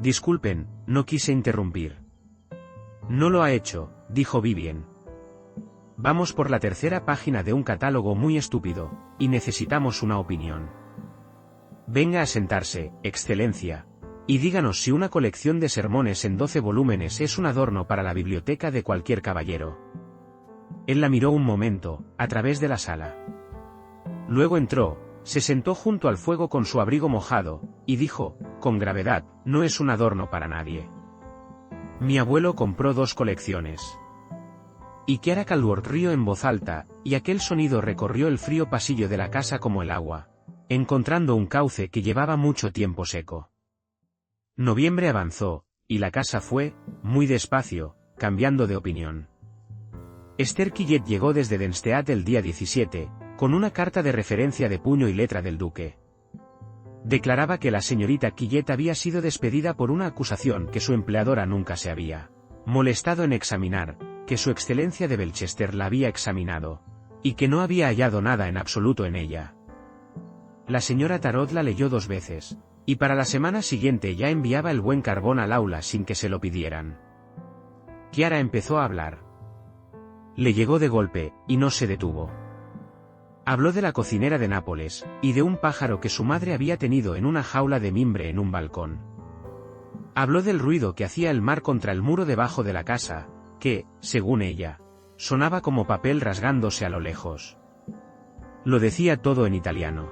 Disculpen, no quise interrumpir. No lo ha hecho, dijo Vivien. Vamos por la 3ª página de un catálogo muy estúpido, y necesitamos una opinión. Venga a sentarse, Excelencia, y díganos si una colección de sermones en 12 volúmenes es un adorno para la biblioteca de cualquier caballero. Él la miró un momento, a través de la sala. Luego entró, se sentó junto al fuego con su abrigo mojado, y dijo, con gravedad, no es un adorno para nadie. Mi abuelo compró 2 colecciones. Y Kiara Calvert rió en voz alta, y aquel sonido recorrió el frío pasillo de la casa como el agua, encontrando un cauce que llevaba mucho tiempo seco. Noviembre avanzó, y la casa fue, muy despacio, cambiando de opinión. Esther Quillet llegó desde Denstead el día 17, con una carta de referencia de puño y letra del duque. Declaraba que la señorita Quillet había sido despedida por una acusación que su empleadora nunca se había molestado en examinar, que su excelencia de Belchester la había examinado, y que no había hallado nada en absoluto en ella. La señora Tarot la leyó 2 veces, y para la semana siguiente ya enviaba el buen carbón al aula sin que se lo pidieran. Kiara empezó a hablar. Le llegó de golpe, y no se detuvo. Habló de la cocinera de Nápoles, y de un pájaro que su madre había tenido en una jaula de mimbre en un balcón. Habló del ruido que hacía el mar contra el muro debajo de la casa, que, según ella, sonaba como papel rasgándose a lo lejos. Lo decía todo en italiano.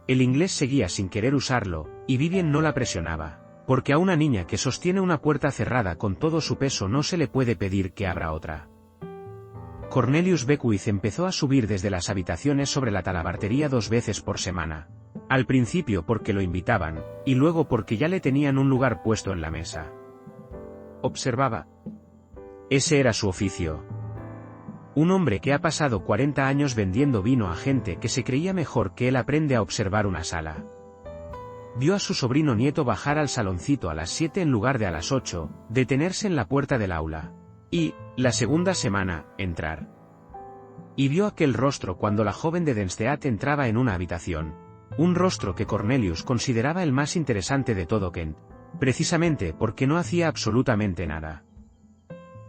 El inglés seguía sin querer usarlo, y Vivien no la presionaba, porque a una niña que sostiene una puerta cerrada con todo su peso no se le puede pedir que abra otra. Cornelius Beckwith empezó a subir desde las habitaciones sobre la talabartería 2 veces por semana. Al principio porque lo invitaban, y luego porque ya le tenían un lugar puesto en la mesa. Observaba. Ese era su oficio. Un hombre que ha pasado 40 años vendiendo vino a gente que se creía mejor que él aprende a observar una sala. Vio a su sobrino nieto bajar al saloncito a las 7 en lugar de a las 8, detenerse en la puerta del aula. Y, la segunda semana, entrar. Y vio aquel rostro cuando la joven de Denstead entraba en una habitación. Un rostro que Cornelius consideraba el más interesante de todo Kent, precisamente porque no hacía absolutamente nada.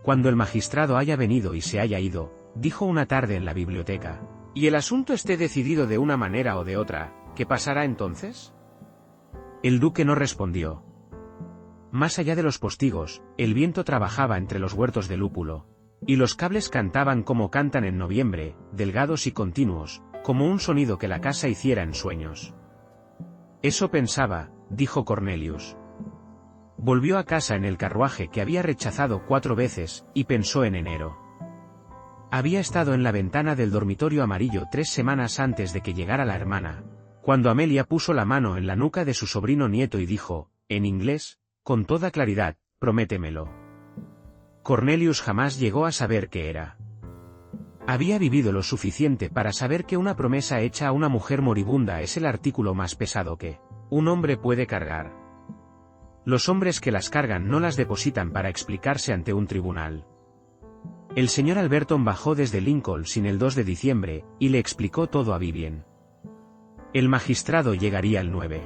Cuando el magistrado haya venido y se haya ido, dijo una tarde en la biblioteca, y el asunto esté decidido de una manera o de otra, ¿qué pasará entonces? El duque no respondió. Más allá de los postigos, el viento trabajaba entre los huertos de lúpulo, y los cables cantaban como cantan en noviembre, delgados y continuos, como un sonido que la casa hiciera en sueños. Eso pensaba, dijo Cornelius. Volvió a casa en el carruaje que había rechazado 4 veces, y pensó en enero. Había estado en la ventana del dormitorio amarillo 3 semanas antes de que llegara la hermana, cuando Amelia puso la mano en la nuca de su sobrino nieto y dijo, en inglés, con toda claridad, prométemelo. Cornelius jamás llegó a saber qué era. Había vivido lo suficiente para saber que una promesa hecha a una mujer moribunda es el artículo más pesado que un hombre puede cargar. Los hombres que las cargan no las depositan para explicarse ante un tribunal. El señor Alberton bajó desde Lincoln sin el 2 de diciembre, y le explicó todo a Vivien. El magistrado llegaría el 9.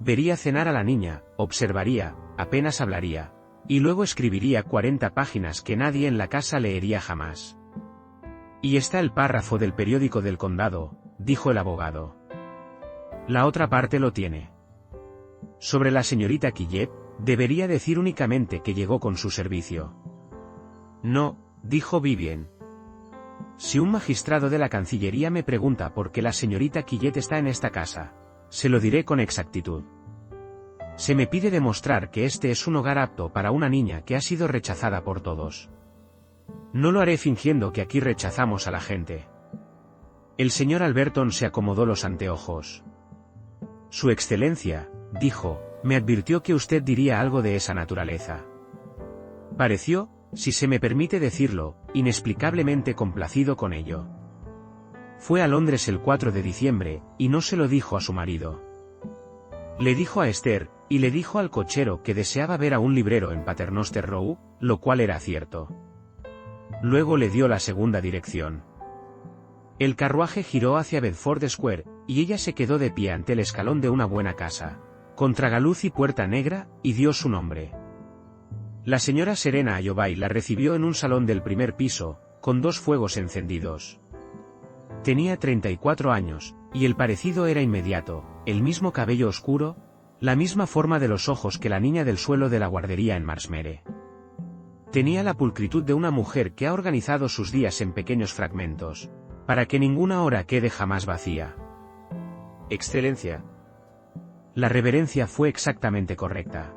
Vería cenar a la niña, observaría, apenas hablaría, y luego escribiría 40 páginas que nadie en la casa leería jamás. Y está el párrafo del periódico del condado, dijo el abogado. La otra parte lo tiene. Sobre la señorita Quillet, debería decir únicamente que llegó con su servicio. No, dijo Vivien. Si un magistrado de la Cancillería me pregunta por qué la señorita Quillet está en esta casa, se lo diré con exactitud. Se me pide demostrar que este es un hogar apto para una niña que ha sido rechazada por todos. No lo haré fingiendo que aquí rechazamos a la gente. El señor Alberton se acomodó los anteojos. Su excelencia, dijo, me advirtió que usted diría algo de esa naturaleza. Pareció, si se me permite decirlo, inexplicablemente complacido con ello. Fue a Londres el 4 de diciembre, y no se lo dijo a su marido. Le dijo a Esther, y le dijo al cochero que deseaba ver a un librero en Paternoster Row, lo cual era cierto. Luego le dio la segunda dirección. El carruaje giró hacia Bedford Square, y ella se quedó de pie ante el escalón de una buena casa, contragaluz y puerta negra, y dio su nombre. La señora Serena Ayobay la recibió en un salón del primer piso, con 2 fuegos encendidos. Tenía 34 años, y el parecido era inmediato, el mismo cabello oscuro, la misma forma de los ojos que la niña del suelo de la guardería en Marsmere. Tenía la pulcritud de una mujer que ha organizado sus días en pequeños fragmentos, para que ninguna hora quede jamás vacía. Excelencia. La reverencia fue exactamente correcta.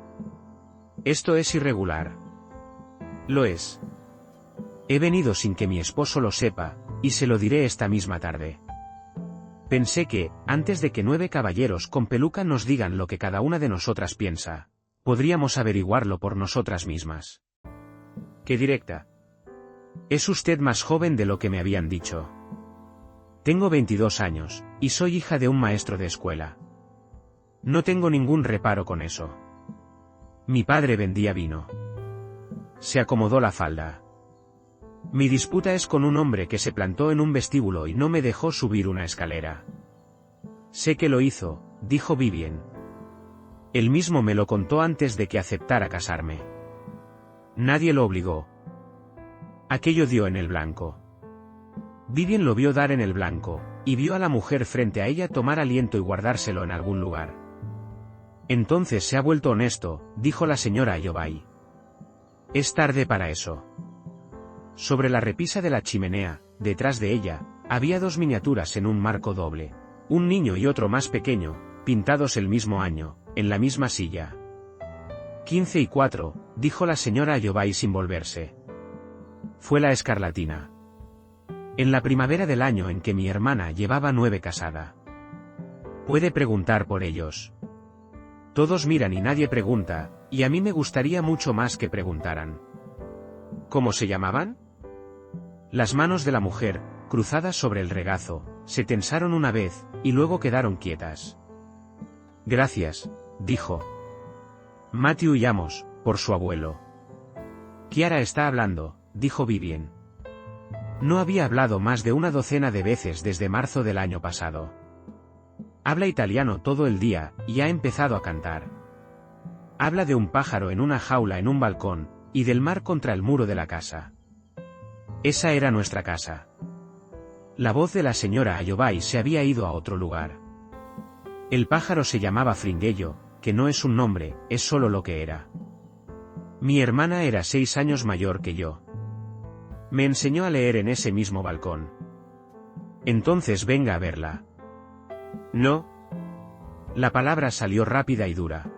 Esto es irregular. Lo es. He venido sin que mi esposo lo sepa, y se lo diré esta misma tarde. Pensé que, antes de que 9 caballeros con peluca nos digan lo que cada una de nosotras piensa, podríamos averiguarlo por nosotras mismas. ¡Qué directa! Es usted más joven de lo que me habían dicho. Tengo 22 años, y soy hija de un maestro de escuela. No tengo ningún reparo con eso. Mi padre vendía vino. Se acomodó la falda. Mi disputa es con un hombre que se plantó en un vestíbulo y no me dejó subir una escalera. Sé que lo hizo, dijo Vivien. Él mismo me lo contó antes de que aceptara casarme. Nadie lo obligó. Aquello dio en el blanco. Vivien lo vio dar en el blanco, y vio a la mujer frente a ella tomar aliento y guardárselo en algún lugar. Entonces se ha vuelto honesto, dijo la señora Ayobay. Es tarde para eso. Sobre la repisa de la chimenea, detrás de ella, había 2 miniaturas en un marco doble, un niño y otro más pequeño, pintados el mismo año, en la misma silla. 15 y 4, dijo la señora Ayobay sin volverse. Fue la escarlatina. En la primavera del año en que mi hermana llevaba 9 casada. Puede preguntar por ellos. Todos miran y nadie pregunta, y a mí me gustaría mucho más que preguntaran. ¿Cómo se llamaban? Las manos de la mujer, cruzadas sobre el regazo, se tensaron una vez, y luego quedaron quietas. Gracias, dijo. Matthew y Amos, por su abuelo. Kiara está hablando, dijo Vivien. No había hablado más de una docena de veces desde marzo del año pasado. Habla italiano todo el día, y ha empezado a cantar. Habla de un pájaro en una jaula en un balcón, y del mar contra el muro de la casa. Esa era nuestra casa. La voz de la señora Ayobay se había ido a otro lugar. El pájaro se llamaba Fringuello, que no es un nombre, es solo lo que era. Mi hermana era 6 años mayor que yo. Me enseñó a leer en ese mismo balcón. Entonces venga a verla. No. La palabra salió rápida y dura.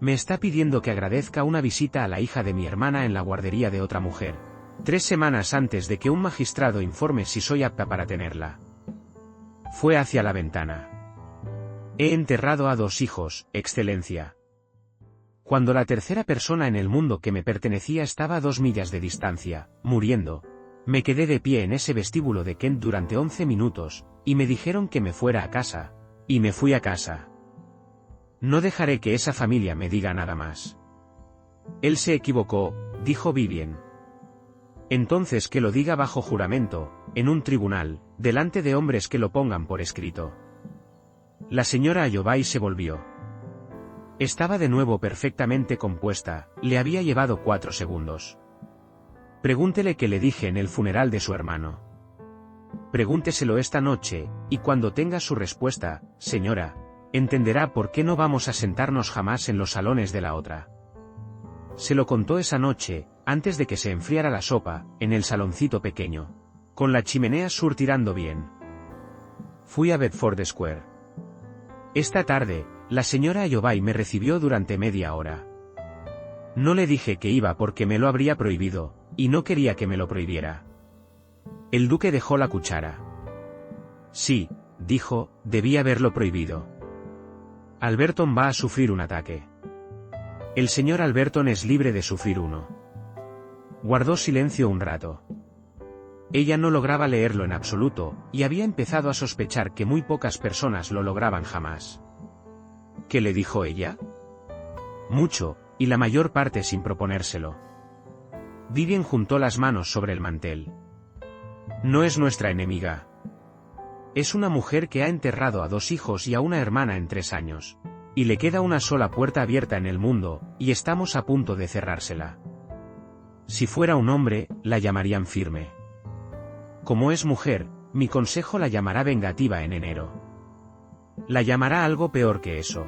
Me está pidiendo que agradezca una visita a la hija de mi hermana en la guardería de otra mujer, 3 semanas antes de que un magistrado informe si soy apta para tenerla. Fue hacia la ventana. He enterrado a 2 hijos, Excelencia. Cuando la tercera persona en el mundo que me pertenecía estaba a 2 millas de distancia, muriendo, me quedé de pie en ese vestíbulo de Kent durante 11 minutos, y me dijeron que me fuera a casa, y me fui a casa. No dejaré que esa familia me diga nada más. Él se equivocó, dijo Vivien. Entonces que lo diga bajo juramento, en un tribunal, delante de hombres que lo pongan por escrito. La señora Ayobay se volvió. Estaba de nuevo perfectamente compuesta, le había llevado 4 segundos. Pregúntele qué le dije en el funeral de su hermano. Pregúnteselo esta noche, y cuando tenga su respuesta, señora, entenderá por qué no vamos a sentarnos jamás en los salones de la otra. Se lo contó esa noche, antes de que se enfriara la sopa, en el saloncito pequeño, con la chimenea sur tirando bien. Fui a Bedford Square. Esta tarde, la señora Ayobay me recibió durante media hora. No le dije que iba porque me lo habría prohibido, y no quería que me lo prohibiera. El duque dejó la cuchara. Sí, dijo, debí haberlo prohibido. Alberton va a sufrir un ataque. El señor Alberton es libre de sufrir uno. Guardó silencio un rato. Ella no lograba leerlo en absoluto, y había empezado a sospechar que muy pocas personas lo lograban jamás. ¿Qué le dijo ella? Mucho, y la mayor parte sin proponérselo. Vivien juntó las manos sobre el mantel. No es nuestra enemiga. Es una mujer que ha enterrado a 2 hijos y a una hermana en 3 años. Y le queda una sola puerta abierta en el mundo, y estamos a punto de cerrársela. Si fuera un hombre, la llamarían firme. Como es mujer, mi consejo la llamará vengativa en enero. La llamará algo peor que eso.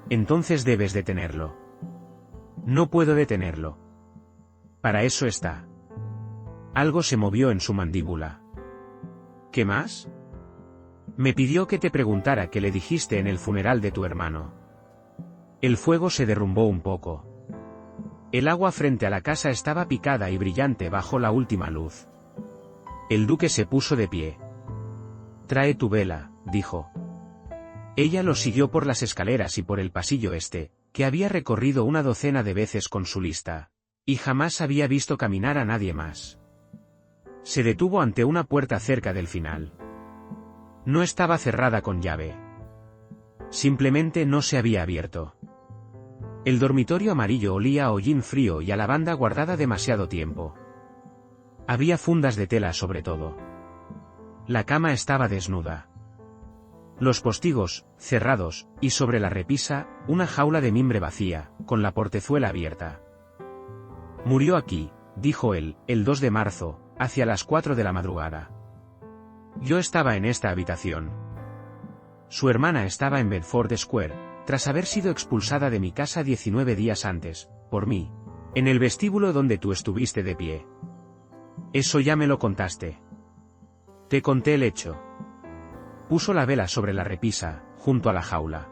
Entonces debes detenerlo. No puedo detenerlo. Para eso está. Algo se movió en su mandíbula. ¿Qué más? Me pidió que te preguntara qué le dijiste en el funeral de tu hermano. El fuego se derrumbó un poco. El agua frente a la casa estaba picada y brillante bajo la última luz. El duque se puso de pie. «Trae tu vela», dijo. Ella lo siguió por las escaleras y por el pasillo que había recorrido una docena de veces con su lista, y jamás había visto caminar a nadie más. Se detuvo ante una puerta cerca del final. No estaba cerrada con llave. Simplemente no se había abierto. El dormitorio amarillo olía a hollín frío y a lavanda guardada demasiado tiempo. Había fundas de tela sobre todo. La cama estaba desnuda. Los postigos, cerrados, y sobre la repisa, una jaula de mimbre vacía, con la portezuela abierta. Murió aquí, dijo él, el 2 de marzo, hacia las 4 de la madrugada. Yo estaba en esta habitación. Su hermana estaba en Bedford Square, tras haber sido expulsada de mi casa 19 días antes, por mí, en el vestíbulo donde tú estuviste de pie. Eso ya me lo contaste. Te conté el hecho. Puso la vela sobre la repisa, junto a la jaula.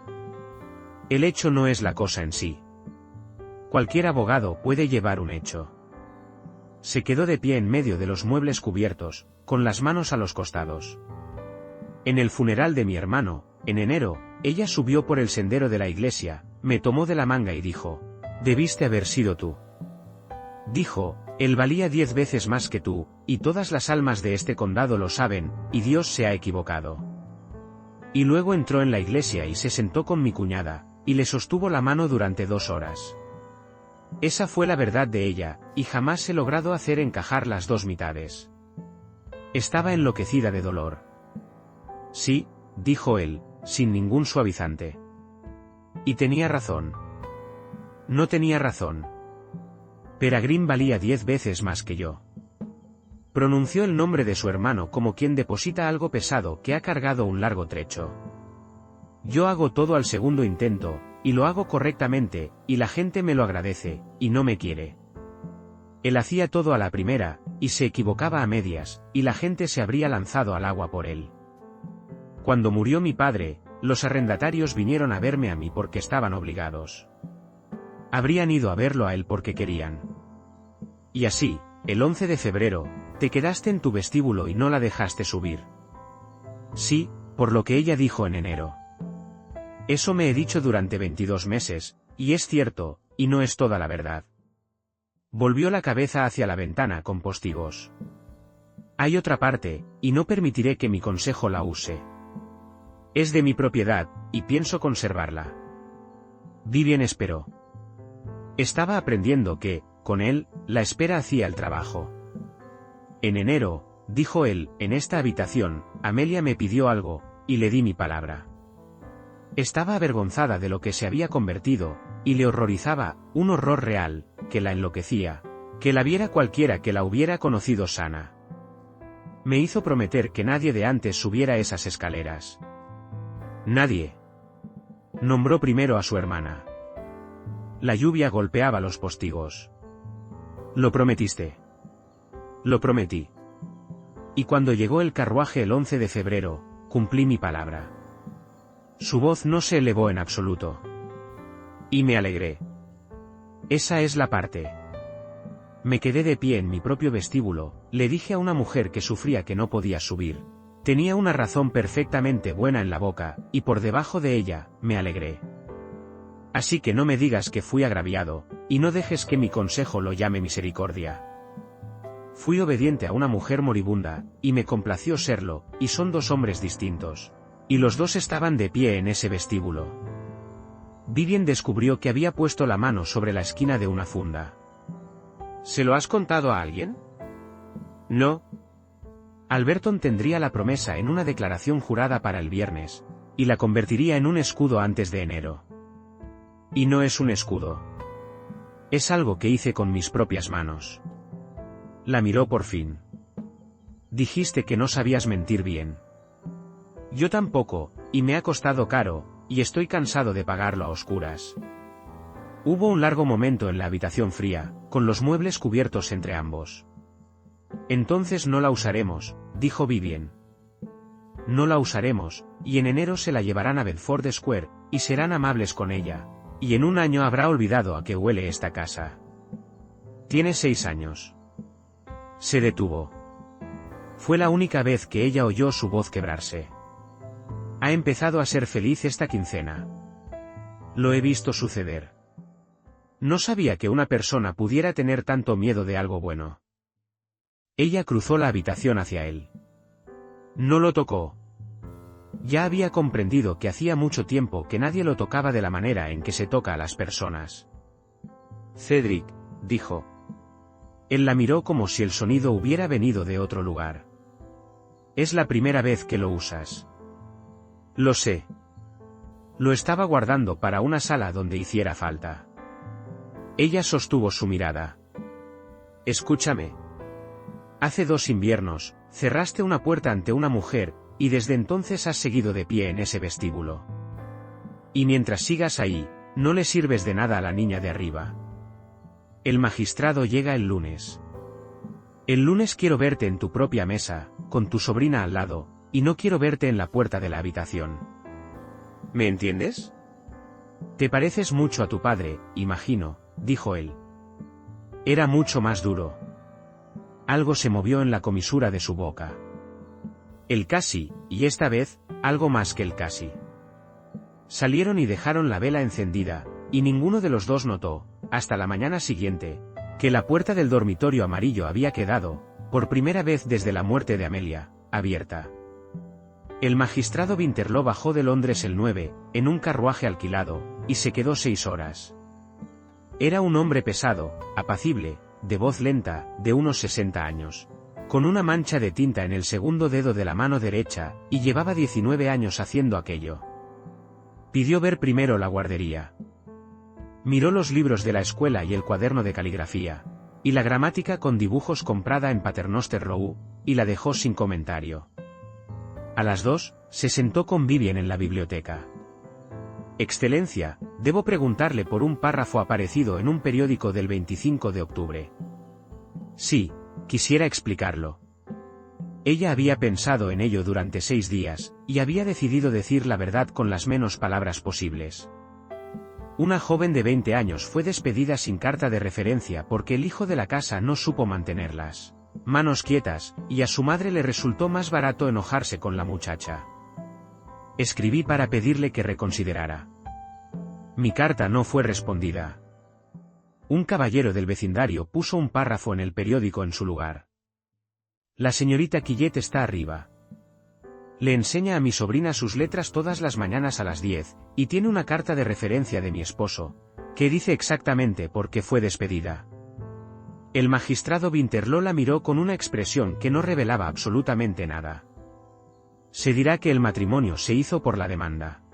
El hecho no es la cosa en sí. Cualquier abogado puede llevar un hecho. Se quedó de pie en medio de los muebles cubiertos, con las manos a los costados. En el funeral de mi hermano, en enero, ella subió por el sendero de la iglesia, me tomó de la manga y dijo: «Debiste haber sido tú». Dijo: «Él valía 10 veces más que tú, y todas las almas de este condado lo saben, y Dios se ha equivocado». Y luego entró en la iglesia y se sentó con mi cuñada, y le sostuvo la mano durante 2 horas. Esa fue la verdad de ella, y jamás he logrado hacer encajar las dos mitades. Estaba enloquecida de dolor. Sí, dijo él, sin ningún suavizante. Y tenía razón. No tenía razón. Peregrine valía 10 veces más que yo. Pronunció el nombre de su hermano como quien deposita algo pesado que ha cargado un largo trecho. Yo hago todo al segundo intento, y lo hago correctamente, y la gente me lo agradece, y no me quiere. Él hacía todo a la primera, y se equivocaba a medias, y la gente se habría lanzado al agua por él. Cuando murió mi padre, los arrendatarios vinieron a verme a mí porque estaban obligados. Habrían ido a verlo a él porque querían. Y así, el 11 de febrero, te quedaste en tu vestíbulo y no la dejaste subir. Sí, por lo que ella dijo en enero. Eso me he dicho durante 22 meses, y es cierto, y no es toda la verdad. Volvió la cabeza hacia la ventana con postigos. Hay otra parte, y no permitiré que mi consejo la use. Es de mi propiedad, y pienso conservarla. Vivien esperó. Estaba aprendiendo que, con él, la espera hacía el trabajo. En enero, dijo él, en esta habitación, Amelia me pidió algo, y le di mi palabra. Estaba avergonzada de lo que se había convertido, y le horrorizaba, un horror real, que la enloquecía, que la viera cualquiera que la hubiera conocido sana. Me hizo prometer que nadie de antes subiera esas escaleras. Nadie. Nombró primero a su hermana. La lluvia golpeaba los postigos. Lo prometiste. Lo prometí. Y cuando llegó el carruaje el 11 de febrero, cumplí mi palabra. Su voz no se elevó en absoluto. Y me alegré. Esa es la parte. Me quedé de pie en mi propio vestíbulo, le dije a una mujer que sufría que no podía subir. Tenía una razón perfectamente buena en la boca, y por debajo de ella, me alegré. Así que no me digas que fui agraviado, y no dejes que mi consejo lo llame misericordia. Fui obediente a una mujer moribunda, y me complació serlo, y son 2 hombres distintos. Y los 2 estaban de pie en ese vestíbulo. Vivien descubrió que había puesto la mano sobre la esquina de una funda. ¿Se lo has contado a alguien? No. Alberton tendría la promesa en una declaración jurada para el viernes, y la convertiría en un escudo antes de enero. Y no es un escudo. Es algo que hice con mis propias manos. La miró por fin. Dijiste que no sabías mentir bien. Yo tampoco, y me ha costado caro, y estoy cansado de pagarlo a oscuras. Hubo un largo momento en la habitación fría, con los muebles cubiertos entre ambos. Entonces no la usaremos, dijo Vivien. No la usaremos, y en enero se la llevarán a Bedford Square, y serán amables con ella, Y en un año habrá olvidado a qué huele esta casa. Tiene 6 años. Se detuvo. Fue la única vez que ella oyó su voz quebrarse. Ha empezado a ser feliz esta quincena. Lo he visto suceder. No sabía que una persona pudiera tener tanto miedo de algo bueno. Ella cruzó la habitación hacia él. No lo tocó. Ya había comprendido que hacía mucho tiempo que nadie lo tocaba de la manera en que se toca a las personas. Cedric, dijo. Él la miró como si el sonido hubiera venido de otro lugar. Es la primera vez que lo usas. Lo sé. Lo estaba guardando para una sala donde hiciera falta. Ella sostuvo su mirada. Escúchame. Hace 2 inviernos, cerraste una puerta ante una mujer, y desde entonces has seguido de pie en ese vestíbulo. Y mientras sigas ahí, no le sirves de nada a la niña de arriba. El magistrado llega el lunes. El lunes quiero verte en tu propia mesa, con tu sobrina al lado, y no quiero verte en la puerta de la habitación. ¿Me entiendes? Te pareces mucho a tu padre, imagino, dijo él. Era mucho más duro. Algo se movió en la comisura de su boca. El casi, y esta vez, algo más que el casi. Salieron y dejaron la vela encendida, y ninguno de los dos notó, hasta la mañana siguiente, que la puerta del dormitorio amarillo había quedado, por primera vez desde la muerte de Amelia, abierta. El magistrado Winterlo bajó de Londres el 9, en un carruaje alquilado, y se quedó 6 horas. Era un hombre pesado, apacible, de voz lenta, de unos 60 años. Con una mancha de tinta en el segundo dedo de la mano derecha, y llevaba 19 años haciendo aquello. Pidió ver primero la guardería. Miró los libros de la escuela y el cuaderno de caligrafía, y la gramática con dibujos comprada en Paternoster Row, y la dejó sin comentario. A las 2, se sentó con Vivien en la biblioteca. Excelencia, debo preguntarle por un párrafo aparecido en un periódico del 25 de octubre. Sí. Quisiera explicarlo. Ella había pensado en ello durante 6 días, y había decidido decir la verdad con las menos palabras posibles. Una joven de 20 años fue despedida sin carta de referencia porque el hijo de la casa no supo mantenerlas manos quietas, y a su madre le resultó más barato enojarse con la muchacha. Escribí para pedirle que reconsiderara. Mi carta no fue respondida. Un caballero del vecindario puso un párrafo en el periódico en su lugar. La señorita Quillet está arriba. Le enseña a mi sobrina sus letras todas las mañanas a las 10, y tiene una carta de referencia de mi esposo, que dice exactamente por qué fue despedida. El magistrado Winterlo la miró con una expresión que no revelaba absolutamente nada. Se dirá que el matrimonio se hizo por la demanda.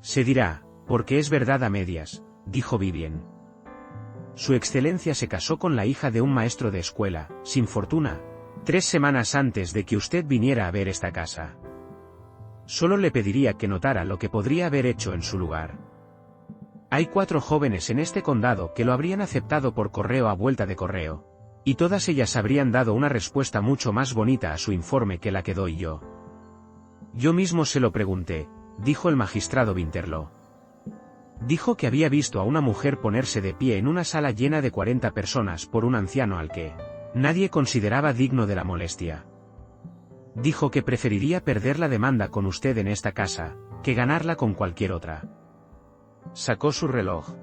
Se dirá, porque es verdad a medias, dijo Vivien. Su excelencia se casó con la hija de un maestro de escuela, sin fortuna, 3 semanas antes de que usted viniera a ver esta casa. Solo le pediría que notara lo que podría haber hecho en su lugar. Hay 4 jóvenes en este condado que lo habrían aceptado por correo a vuelta de correo, y todas ellas habrían dado una respuesta mucho más bonita a su informe que la que doy yo. Yo mismo se lo pregunté, dijo el magistrado Winterlo. Dijo que había visto a una mujer ponerse de pie en una sala llena de 40 personas por un anciano al que nadie consideraba digno de la molestia. Dijo que preferiría perder la demanda con usted en esta casa, que ganarla con cualquier otra. Sacó su reloj.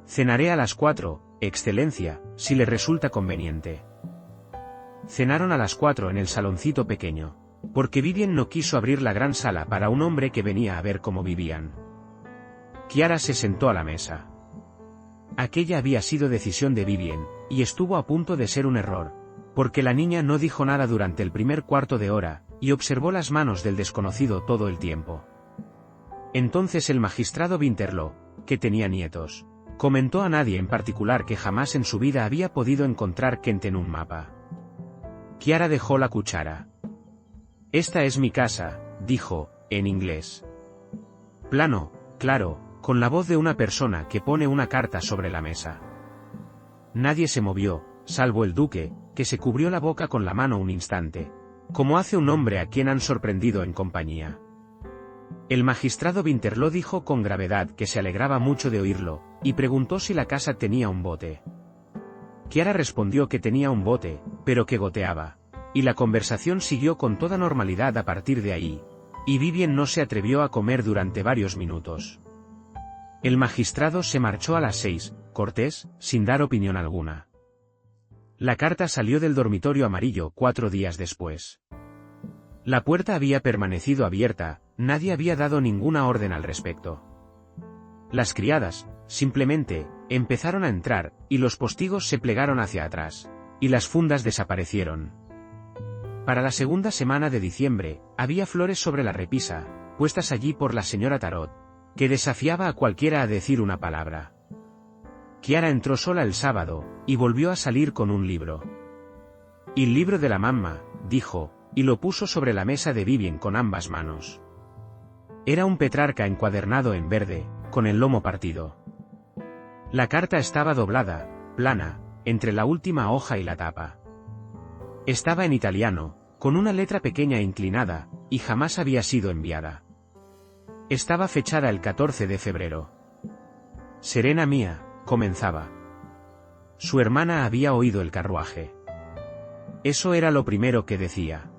Cenaré a las 4, excelencia, si le resulta conveniente. Cenaron a las 4 en el saloncito pequeño, porque Vivien no quiso abrir la gran sala para un hombre que venía a ver cómo vivían. Chiara se sentó a la mesa. Aquella había sido decisión de Vivien, y estuvo a punto de ser un error, porque la niña no dijo nada durante el primer cuarto de hora, y observó las manos del desconocido todo el tiempo. Entonces el magistrado Winterlo, que tenía nietos, comentó a nadie en particular que jamás en su vida había podido encontrar Kent en un mapa. Chiara dejó la cuchara. Esta es mi casa, dijo, en inglés. Plano, claro, con la voz de una persona que pone una carta sobre la mesa. Nadie se movió, salvo el duque, que se cubrió la boca con la mano un instante, como hace un hombre a quien han sorprendido en compañía. El magistrado Winterlo dijo con gravedad que se alegraba mucho de oírlo, y preguntó si la casa tenía un bote. Kiara respondió que tenía un bote, pero que goteaba, y la conversación siguió con toda normalidad a partir de ahí, y Vivien no se atrevió a comer durante varios minutos. El magistrado se marchó a las 6, cortés, sin dar opinión alguna. La carta salió del dormitorio amarillo 4 días después. La puerta había permanecido abierta, nadie había dado ninguna orden al respecto. Las criadas, simplemente, empezaron a entrar, y los postigos se plegaron hacia atrás, y las fundas desaparecieron. Para la segunda semana de diciembre, había flores sobre la repisa, puestas allí por la señora Tarot, que desafiaba a cualquiera a decir una palabra. Kiara entró sola el sábado, y volvió a salir con un libro. «El libro de la mamma», dijo, y lo puso sobre la mesa de Vivien con ambas manos. Era un Petrarca encuadernado en verde, con el lomo partido. La carta estaba doblada, plana, entre la última hoja y la tapa. Estaba en italiano, con una letra pequeña e inclinada, y jamás había sido enviada. Estaba fechada el 14 de febrero. «Serena mía», comenzaba. Su hermana había oído el carruaje. Eso era lo primero que decía.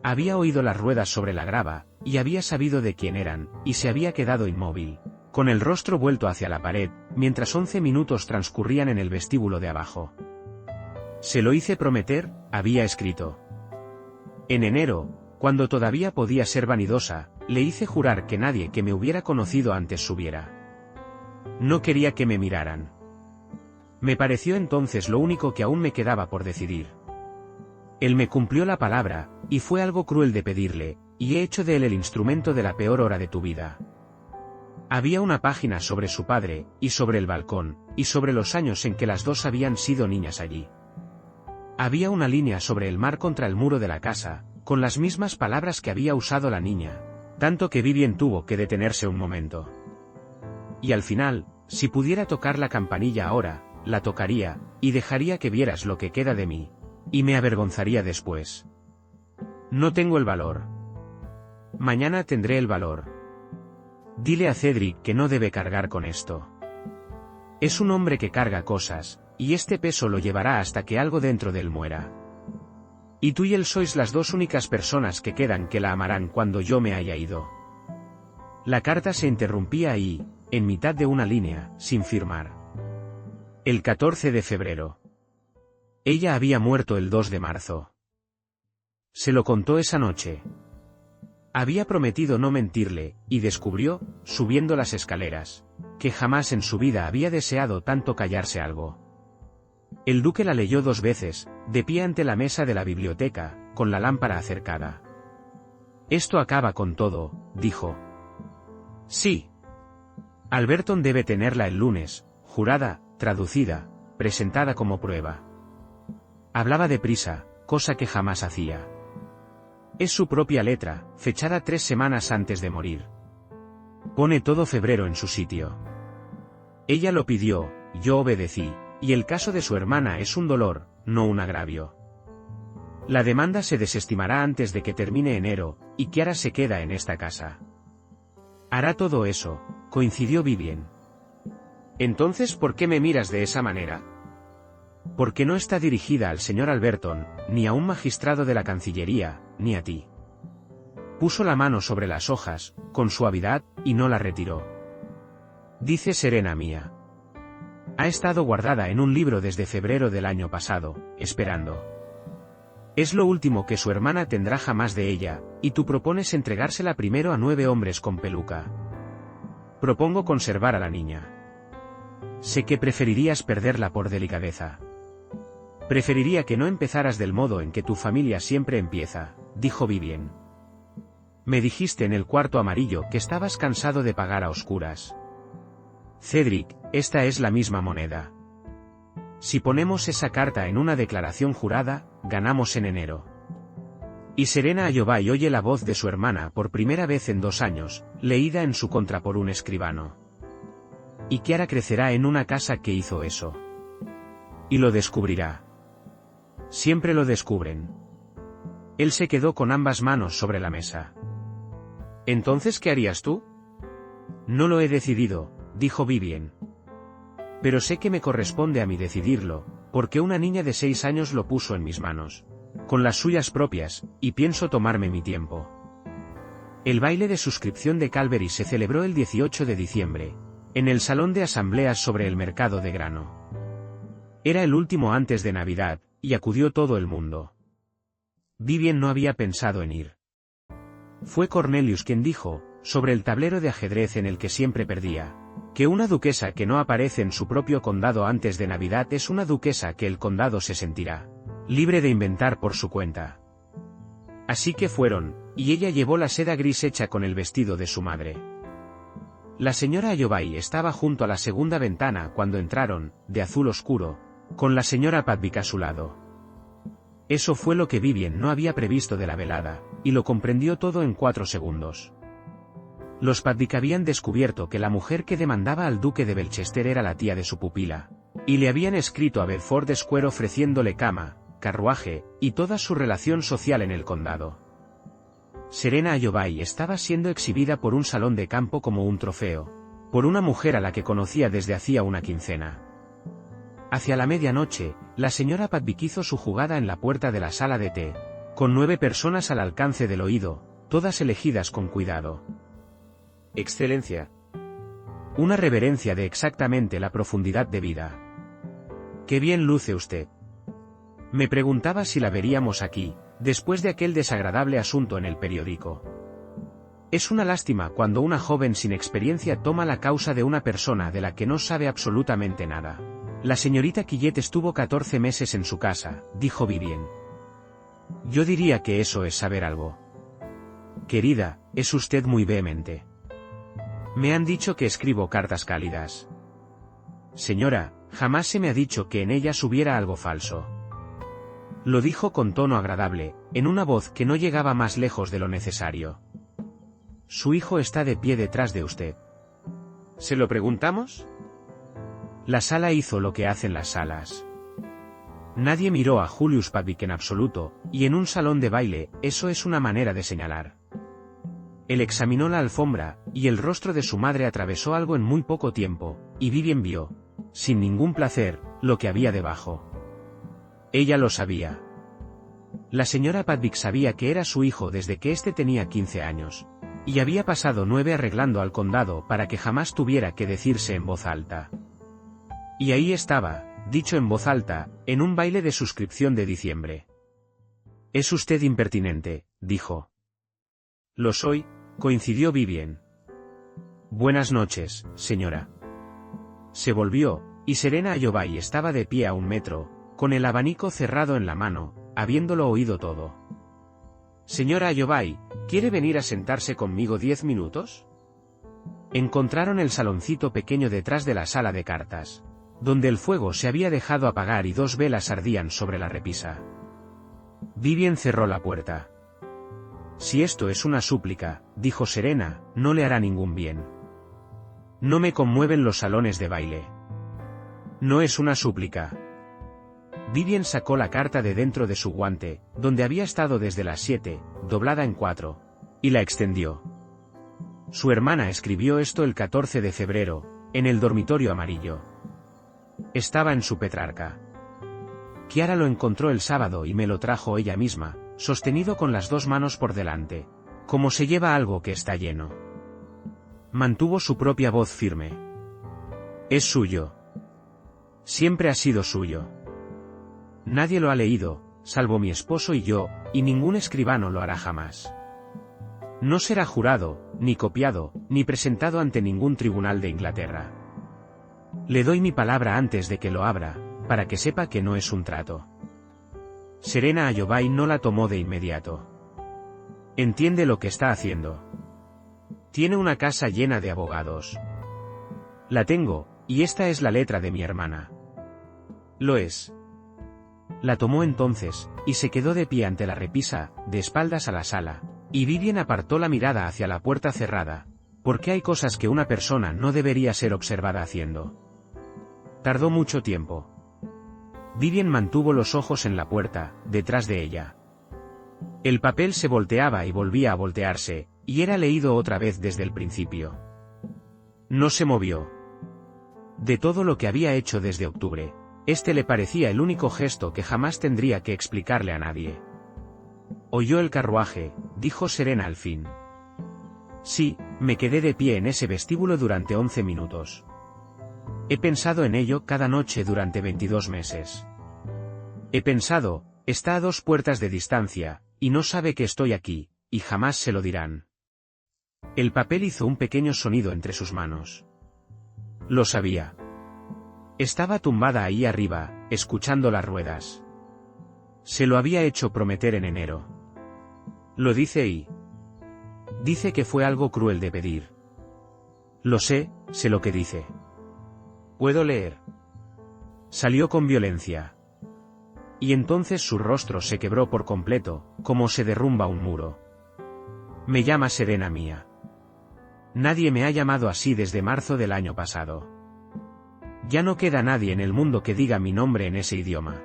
Había oído las ruedas sobre la grava, y había sabido de quién eran, y se había quedado inmóvil, con el rostro vuelto hacia la pared, mientras 11 minutos transcurrían en el vestíbulo de abajo. «Se lo hice prometer», había escrito. «En enero, cuando todavía podía ser vanidosa, le hice jurar que nadie que me hubiera conocido antes subiera. No quería que me miraran. Me pareció entonces lo único que aún me quedaba por decidir. Él me cumplió la palabra, y fue algo cruel de pedirle, y he hecho de él el instrumento de la peor hora de tu vida». Había una página sobre su padre, y sobre el balcón, y sobre los años en que las dos habían sido niñas allí. Había una línea sobre el mar contra el muro de la casa, con las mismas palabras que había usado la niña, tanto que Vivien tuvo que detenerse un momento. Y al final, si pudiera tocar la campanilla ahora, la tocaría, y dejaría que vieras lo que queda de mí, y me avergonzaría después. No tengo el valor. Mañana tendré el valor. Dile a Cedric que no debe cargar con esto. Es un hombre que carga cosas, y este peso lo llevará hasta que algo dentro de él muera. Y tú y él sois las dos únicas personas que quedan que la amarán cuando yo me haya ido. La carta se interrumpía ahí, en mitad de una línea, sin firmar. El 14 de febrero. Ella había muerto el 2 de marzo. Se lo contó esa noche. Había prometido no mentirle, y descubrió, subiendo las escaleras, que jamás en su vida había deseado tanto callarse algo. El duque la leyó 2 veces, de pie ante la mesa de la biblioteca, con la lámpara acercada. «Esto acaba con todo», dijo. «Sí. Alberton debe tenerla el lunes, jurada, traducida, presentada como prueba». Hablaba deprisa, cosa que jamás hacía. Es su propia letra, fechada 3 semanas antes de morir. Pone todo febrero en su sitio. Ella lo pidió, yo obedecí, y el caso de su hermana es un dolor, no un agravio. La demanda se desestimará antes de que termine enero, y Kiara se queda en esta casa. Hará todo eso, coincidió Vivien. «Entonces, ¿por qué me miras de esa manera?» «Porque no está dirigida al señor Alberton, ni a un magistrado de la Cancillería, ni a ti». Puso la mano sobre las hojas, con suavidad, y no la retiró. «Dice Serena mía. Ha estado guardada en un libro desde febrero del año pasado, esperando. Es lo último que su hermana tendrá jamás de ella, y tú propones entregársela primero a 9 hombres con peluca. Propongo conservar a la niña. Sé que preferirías perderla por delicadeza. Preferiría que no empezaras del modo en que tu familia siempre empieza», dijo Vivien. «Me dijiste en el cuarto amarillo que estabas cansado de pagar a oscuras. Cedric, esta es la misma moneda. Si ponemos esa carta en una declaración jurada, ganamos en enero». Y Serena Ayobay y oye la voz de su hermana por primera vez en 2 años, leída en su contra por un escribano. Y Kiara crecerá en una casa que hizo eso. Y lo descubrirá. Siempre lo descubren. Él se quedó con ambas manos sobre la mesa. ¿Entonces qué harías tú? No lo he decidido, dijo Vivien. Pero sé que me corresponde a mí decidirlo, porque una niña de 6 años lo puso en mis manos, con las suyas propias, y pienso tomarme mi tiempo. El baile de suscripción de Calvary se celebró el 18 de diciembre, en el salón de asambleas sobre el mercado de grano. Era el último antes de Navidad, y acudió todo el mundo. Vivien no había pensado en ir. Fue Cornelius quien dijo, sobre el tablero de ajedrez en el que siempre perdía, que una duquesa que no aparece en su propio condado antes de Navidad es una duquesa que el condado se sentirá libre de inventar por su cuenta. Así que fueron, y ella llevó la seda gris hecha con el vestido de su madre. La señora Ayobay estaba junto a la segunda ventana cuando entraron, de azul oscuro, con la señora Padwick a su lado. Eso fue lo que Vivien no había previsto de la velada, y lo comprendió todo en 4 segundos. Los Padwick habían descubierto que la mujer que demandaba al duque de Belchester era la tía de su pupila, y le habían escrito a Bedford Square ofreciéndole cama, carruaje, y toda su relación social en el condado. Serena Ayobay estaba siendo exhibida por un salón de campo como un trofeo, por una mujer a la que conocía desde hacía una quincena. Hacia la medianoche, la señora Padwick hizo su jugada en la puerta de la sala de té, con 9 personas al alcance del oído, todas elegidas con cuidado. Excelencia. Una reverencia de exactamente la profundidad de vida. ¡Qué bien luce usted! Me preguntaba si la veríamos aquí, después de aquel desagradable asunto en el periódico. Es una lástima cuando una joven sin experiencia toma la causa de una persona de la que no sabe absolutamente nada. La señorita Quillet estuvo 14 meses en su casa, dijo Vivien. Yo diría que eso es saber algo. Querida, es usted muy vehemente. Me han dicho que escribo cartas cálidas. Señora, jamás se me ha dicho que en ellas hubiera algo falso. Lo dijo con tono agradable, en una voz que no llegaba más lejos de lo necesario. Su hijo está de pie detrás de usted. ¿Se lo preguntamos? La sala hizo lo que hacen las salas. Nadie miró a Julius Padwick en absoluto, y en un salón de baile, eso es una manera de señalar. Él examinó la alfombra, y el rostro de su madre atravesó algo en muy poco tiempo, y Vivien vio, sin ningún placer, lo que había debajo. Ella lo sabía. La señora Padwick sabía que era su hijo desde que éste tenía 15 años, y había pasado 9 arreglando al condado para que jamás tuviera que decirse en voz alta. Y ahí estaba, dicho en voz alta, en un baile de suscripción de diciembre. Es usted impertinente, dijo. Lo soy, coincidió Vivien. Buenas noches, señora. Se volvió, y Serena Ayobay estaba de pie a 1 metro, con el abanico cerrado en la mano, habiéndolo oído todo. Señora Ayobay, ¿quiere venir a sentarse conmigo 10 minutos? Encontraron el saloncito pequeño detrás de la sala de cartas, donde el fuego se había dejado apagar y 2 velas ardían sobre la repisa. Vivien cerró la puerta. Si esto es una súplica, dijo Serena, no le hará ningún bien. No me conmueven los salones de baile. No es una súplica. Vivien sacó la carta de dentro de su guante, donde había estado desde las 7, doblada en 4, y la extendió. Su hermana escribió esto el 14 de febrero, en el dormitorio amarillo. Estaba en su Petrarca. Kiara lo encontró el sábado y me lo trajo ella misma, sostenido con las 2 manos por delante, como se lleva algo que está lleno. Mantuvo su propia voz firme. Es suyo. Siempre ha sido suyo. Nadie lo ha leído, salvo mi esposo y yo, y ningún escribano lo hará jamás. No será jurado, ni copiado, ni presentado ante ningún tribunal de Inglaterra. Le doy mi palabra antes de que lo abra, para que sepa que no es un trato. Serena Ayobay no la tomó de inmediato. Entiende lo que está haciendo. Tiene una casa llena de abogados. La tengo, y esta es la letra de mi hermana. Lo es. La tomó entonces, y se quedó de pie ante la repisa, de espaldas a la sala, y Vivien apartó la mirada hacia la puerta cerrada, porque hay cosas que una persona no debería ser observada haciendo. Tardó mucho tiempo. Vivien mantuvo los ojos en la puerta, detrás de ella. El papel se volteaba y volvía a voltearse, y era leído otra vez desde el principio. No se movió. De todo lo que había hecho desde octubre, este le parecía el único gesto que jamás tendría que explicarle a nadie. Oyó el carruaje, dijo Serena al fin. Sí, me quedé de pie en ese vestíbulo durante 11 minutos. He pensado en ello cada noche durante 22 meses. He pensado, está a 2 puertas de distancia, y no sabe que estoy aquí, y jamás se lo dirán. El papel hizo un pequeño sonido entre sus manos. Lo sabía. Estaba tumbada ahí arriba, escuchando las ruedas. Se lo había hecho prometer en enero. Lo dice y... dice que fue algo cruel de pedir. Lo sé lo que dice. Puedo leer. Salió con violencia. Y entonces su rostro se quebró por completo, como se derrumba un muro. Me llama Serena mía. Nadie me ha llamado así desde marzo del año pasado. Ya no queda nadie en el mundo que diga mi nombre en ese idioma.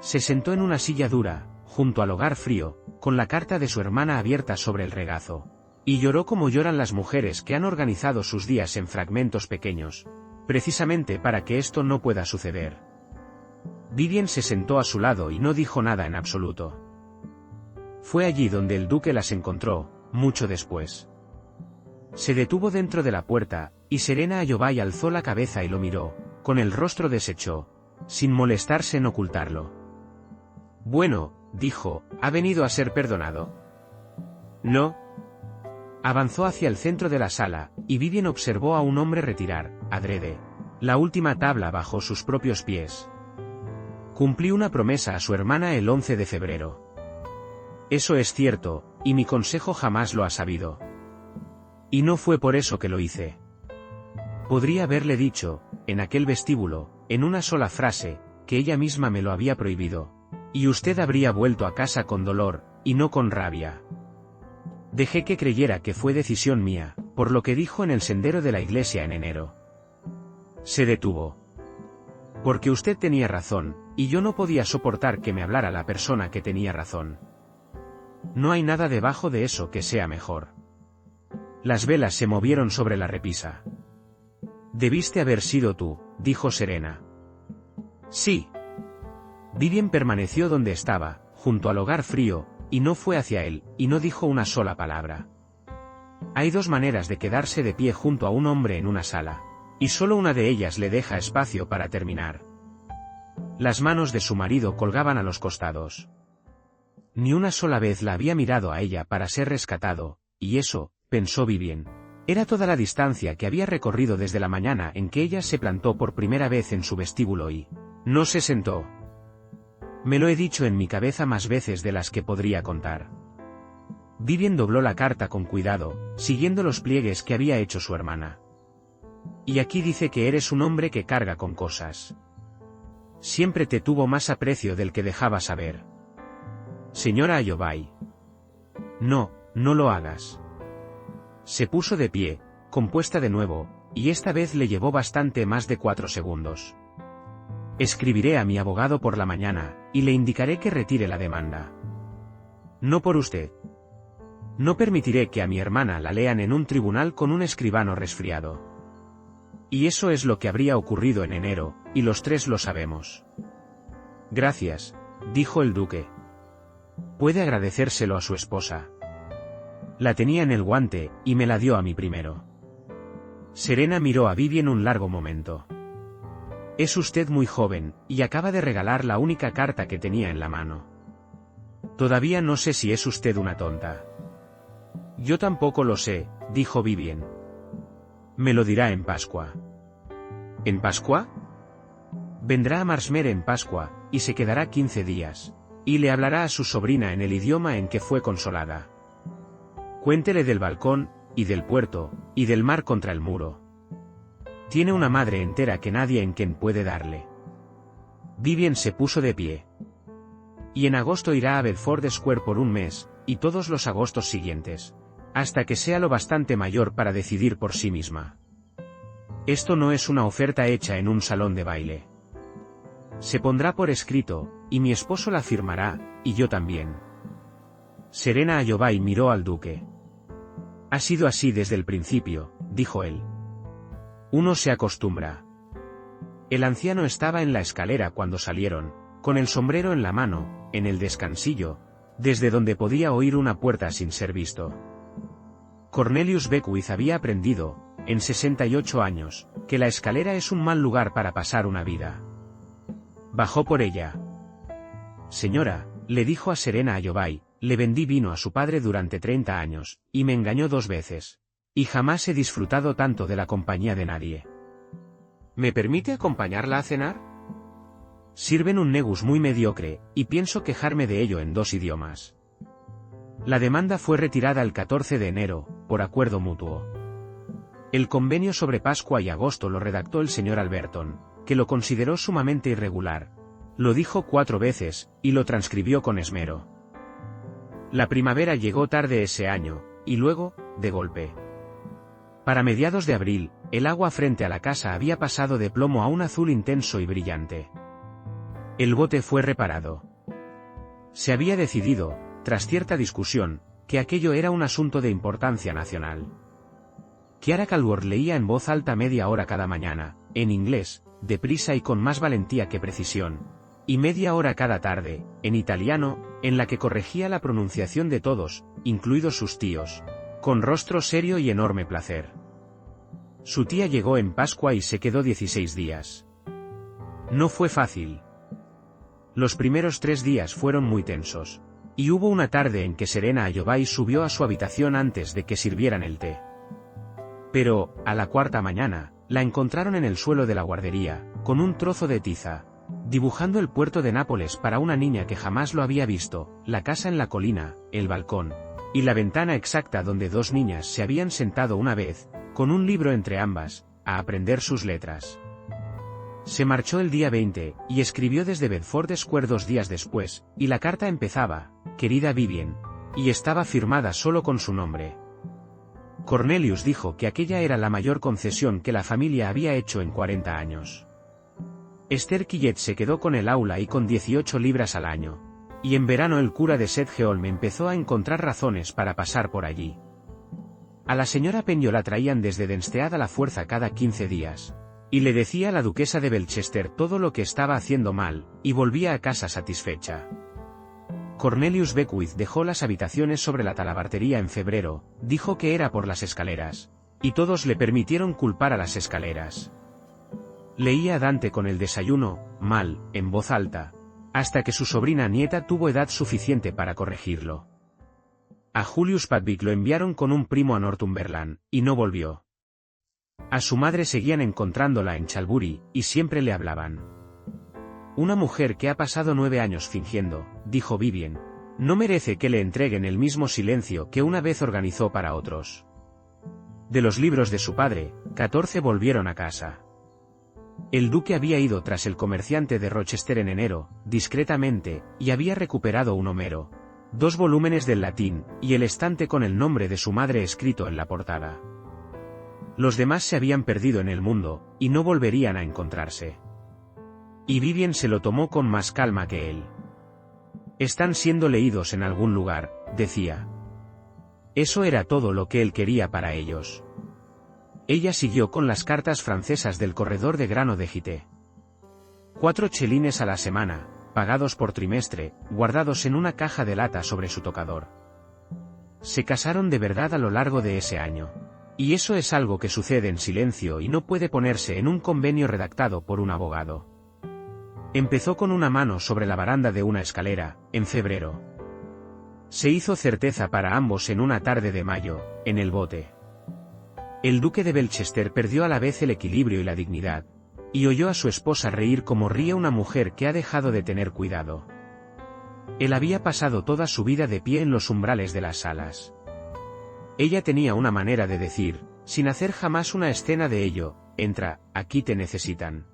Se sentó en una silla dura, junto al hogar frío, con la carta de su hermana abierta sobre el regazo, y lloró como lloran las mujeres que han organizado sus días en fragmentos pequeños, precisamente para que esto no pueda suceder. Vivien se sentó a su lado y no dijo nada en absoluto. Fue allí donde el duque las encontró, mucho después. Se detuvo dentro de la puerta, y Serena Ayobay alzó la cabeza y lo miró, con el rostro deshecho, sin molestarse en ocultarlo. Bueno, dijo, ¿ha venido a ser perdonado? No. Avanzó hacia el centro de la sala, y Vivien observó a un hombre retirar, adrede, la última tabla bajo sus propios pies. Cumplí una promesa a su hermana el 11 de febrero. Eso es cierto, y mi consejo jamás lo ha sabido. Y no fue por eso que lo hice. Podría haberle dicho, en aquel vestíbulo, en una sola frase, que ella misma me lo había prohibido, y usted habría vuelto a casa con dolor, y no con rabia. Dejé que creyera que fue decisión mía, por lo que dijo en el sendero de la iglesia en enero. Se detuvo. Porque usted tenía razón, y yo no podía soportar que me hablara la persona que tenía razón. No hay nada debajo de eso que sea mejor. Las velas se movieron sobre la repisa. Debiste haber sido tú, dijo Serena. Sí. Vivien permaneció donde estaba, junto al hogar frío, y no fue hacia él, y no dijo una sola palabra. Hay 2 maneras de quedarse de pie junto a un hombre en una sala, y solo una de ellas le deja espacio para terminar. Las manos de su marido colgaban a los costados. Ni una sola vez la había mirado a ella para ser rescatado, y eso, pensó Vivien, era toda la distancia que había recorrido desde la mañana en que ella se plantó por primera vez en su vestíbulo y no se sentó. Me lo he dicho en mi cabeza más veces de las que podría contar. Vivien dobló la carta con cuidado, siguiendo los pliegues que había hecho su hermana. Y aquí dice que eres un hombre que carga con cosas. Siempre te tuvo más aprecio del que dejaba saber. Señora Ayobay. No, no lo hagas. Se puso de pie, compuesta de nuevo, y esta vez le llevó bastante más de 4 segundos. Escribiré a mi abogado por la mañana, y le indicaré que retire la demanda. No por usted. No permitiré que a mi hermana la lean en un tribunal con un escribano resfriado. Y eso es lo que habría ocurrido en enero, y los 3 lo sabemos. Gracias, dijo el duque. Puede agradecérselo a su esposa. La tenía en el guante, y me la dio a mí primero. Serena miró a Vivien un largo momento. Es usted muy joven, y acaba de regalar la única carta que tenía en la mano. Todavía no sé si es usted una tonta. Yo tampoco lo sé, dijo Vivien. Me lo dirá en Pascua. ¿En Pascua? Vendrá a Marsmere en Pascua, y se quedará 15 días, y le hablará a su sobrina en el idioma en que fue consolada. Cuéntele del balcón, y del puerto, y del mar contra el muro. Tiene una madre entera que nadie en quien puede darle. Vivien se puso de pie. Y en agosto irá a Bedford Square por un mes, y todos los agostos siguientes, hasta que sea lo bastante mayor para decidir por sí misma. Esto no es una oferta hecha en un salón de baile. Se pondrá por escrito, y mi esposo la firmará, y yo también. Serena Ayobay miró al duque. Ha sido así desde el principio, dijo él. Uno se acostumbra. El anciano estaba en la escalera cuando salieron, con el sombrero en la mano, en el descansillo, desde donde podía oír una puerta sin ser visto. Cornelius Beckwith había aprendido, en 68 años, que la escalera es un mal lugar para pasar una vida. Bajó por ella. Señora, le dijo a Serena Ayobay, le vendí vino a su padre durante 30 años, y me engañó 2 veces. Y jamás he disfrutado tanto de la compañía de nadie. ¿Me permite acompañarla a cenar? Sirven un negus muy mediocre, y pienso quejarme de ello en 2 idiomas. La demanda fue retirada el 14 de enero, por acuerdo mutuo. El convenio sobre Pascua y agosto lo redactó el señor Alberton, que lo consideró sumamente irregular. Lo dijo 4 veces, y lo transcribió con esmero. La primavera llegó tarde ese año, y luego, de golpe. Para mediados de abril, el agua frente a la casa había pasado de plomo a un azul intenso y brillante. El bote fue reparado. Se había decidido, tras cierta discusión, que aquello era un asunto de importancia nacional. Kiara Calvor leía en voz alta media hora cada mañana, en inglés, deprisa y con más valentía que precisión, y media hora cada tarde, en italiano, en la que corregía la pronunciación de todos, incluidos sus tíos, con rostro serio y enorme placer. Su tía llegó en Pascua y se quedó 16 días. No fue fácil. Los primeros 3 días fueron muy tensos, y hubo una tarde en que Serena Ayobay subió a su habitación antes de que sirvieran el té. Pero, a la 4ª mañana, la encontraron en el suelo de la guardería, con un trozo de tiza, dibujando el puerto de Nápoles para una niña que jamás lo había visto, la casa en la colina, el balcón, y la ventana exacta donde 2 niñas se habían sentado una vez, con un libro entre ambas, a aprender sus letras. Se marchó el día 20, y escribió desde Bedford Square 2 días después, y la carta empezaba, querida Vivien, y estaba firmada solo con su nombre. Cornelius dijo que aquella era la mayor concesión que la familia había hecho en 40 años. Esther Quillet se quedó con el aula y con 18 libras al año, y en verano el cura de Sedgeholm empezó a encontrar razones para pasar por allí. A la señora Penny la traían desde Denstead a la fuerza cada 15 días, y le decía a la duquesa de Belchester todo lo que estaba haciendo mal, y volvía a casa satisfecha. Cornelius Beckwith dejó las habitaciones sobre la talabartería en febrero, dijo que era por las escaleras, y todos le permitieron culpar a las escaleras. Leía a Dante con el desayuno, mal, en voz alta, hasta que su sobrina nieta tuvo edad suficiente para corregirlo. A Julius Padwick lo enviaron con un primo a Northumberland, y no volvió. A su madre seguían encontrándola en Chalbury, y siempre le hablaban. Una mujer que ha pasado 9 años fingiendo, dijo Vivien, no merece que le entreguen el mismo silencio que una vez organizó para otros. De los libros de su padre, 14 volvieron a casa. El duque había ido tras el comerciante de Rochester en enero, discretamente, y había recuperado un Homero, 2 volúmenes del latín, y el estante con el nombre de su madre escrito en la portada. Los demás se habían perdido en el mundo, y no volverían a encontrarse. Y Vivien se lo tomó con más calma que él. Están siendo leídos en algún lugar, decía. Eso era todo lo que él quería para ellos. Ella siguió con las cartas francesas del corredor de grano de Gité. 4 chelines a la semana, pagados por trimestre, guardados en una caja de lata sobre su tocador. Se casaron de verdad a lo largo de ese año. Y eso es algo que sucede en silencio y no puede ponerse en un convenio redactado por un abogado. Empezó con una mano sobre la baranda de una escalera, en febrero. Se hizo certeza para ambos en una tarde de mayo, en el bote. El duque de Belchester perdió a la vez el equilibrio y la dignidad, y oyó a su esposa reír como ríe una mujer que ha dejado de tener cuidado. Él había pasado toda su vida de pie en los umbrales de las salas. Ella tenía una manera de decir, sin hacer jamás una escena de ello, entra, aquí te necesitan.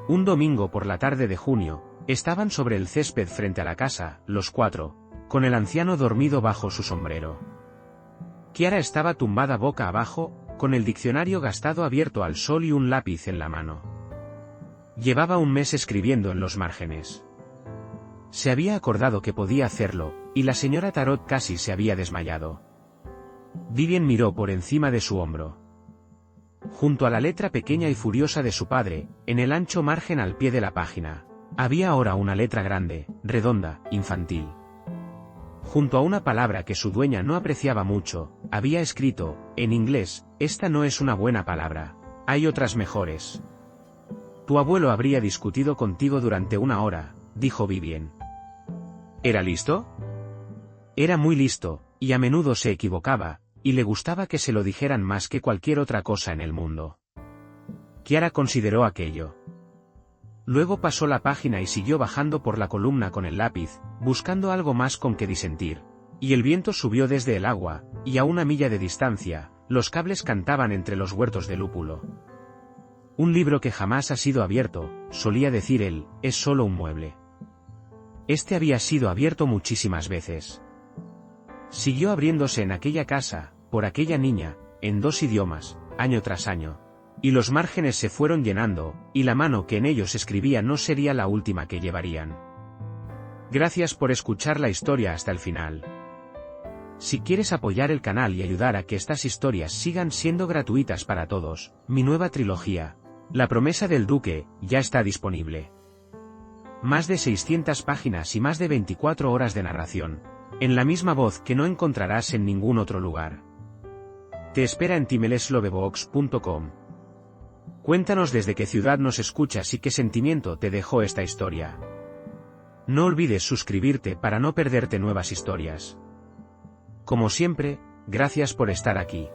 Un domingo por la tarde de junio, estaban sobre el césped frente a la casa, los 4, con el anciano dormido bajo su sombrero. Kiara estaba tumbada boca abajo, con el diccionario gastado abierto al sol y un lápiz en la mano. Llevaba un mes escribiendo en los márgenes. Se había acordado que podía hacerlo, y la señora Tarot casi se había desmayado. Vivien miró por encima de su hombro. Junto a la letra pequeña y furiosa de su padre, en el ancho margen al pie de la página, había ahora una letra grande, redonda, infantil. Junto a una palabra que su dueña no apreciaba mucho, había escrito, en inglés, «Esta no es una buena palabra. Hay otras mejores». «Tu abuelo habría discutido contigo durante 1 hora», dijo Vivien. ¿Era listo? Era muy listo, y a menudo se equivocaba, y le gustaba que se lo dijeran más que cualquier otra cosa en el mundo. Kiara consideró aquello. Luego pasó la página y siguió bajando por la columna con el lápiz, buscando algo más con que disentir. Y el viento subió desde el agua, y a 1 milla de distancia, los cables cantaban entre los huertos de lúpulo. «Un libro que jamás ha sido abierto», solía decir él, «es solo un mueble». Este había sido abierto muchísimas veces. Siguió abriéndose en aquella casa, por aquella niña, en 2 idiomas, año tras año. Y los márgenes se fueron llenando, y la mano que en ellos escribía no sería la última que llevarían. Gracias por escuchar la historia hasta el final. Si quieres apoyar el canal y ayudar a que estas historias sigan siendo gratuitas para todos, mi nueva trilogía, La promesa del duque, ya está disponible. Más de 600 páginas y más de 24 horas de narración, en la misma voz que no encontrarás en ningún otro lugar. Te espera en timeleslovebox.com. Cuéntanos desde qué ciudad nos escuchas y qué sentimiento te dejó esta historia. No olvides suscribirte para no perderte nuevas historias. Como siempre, gracias por estar aquí.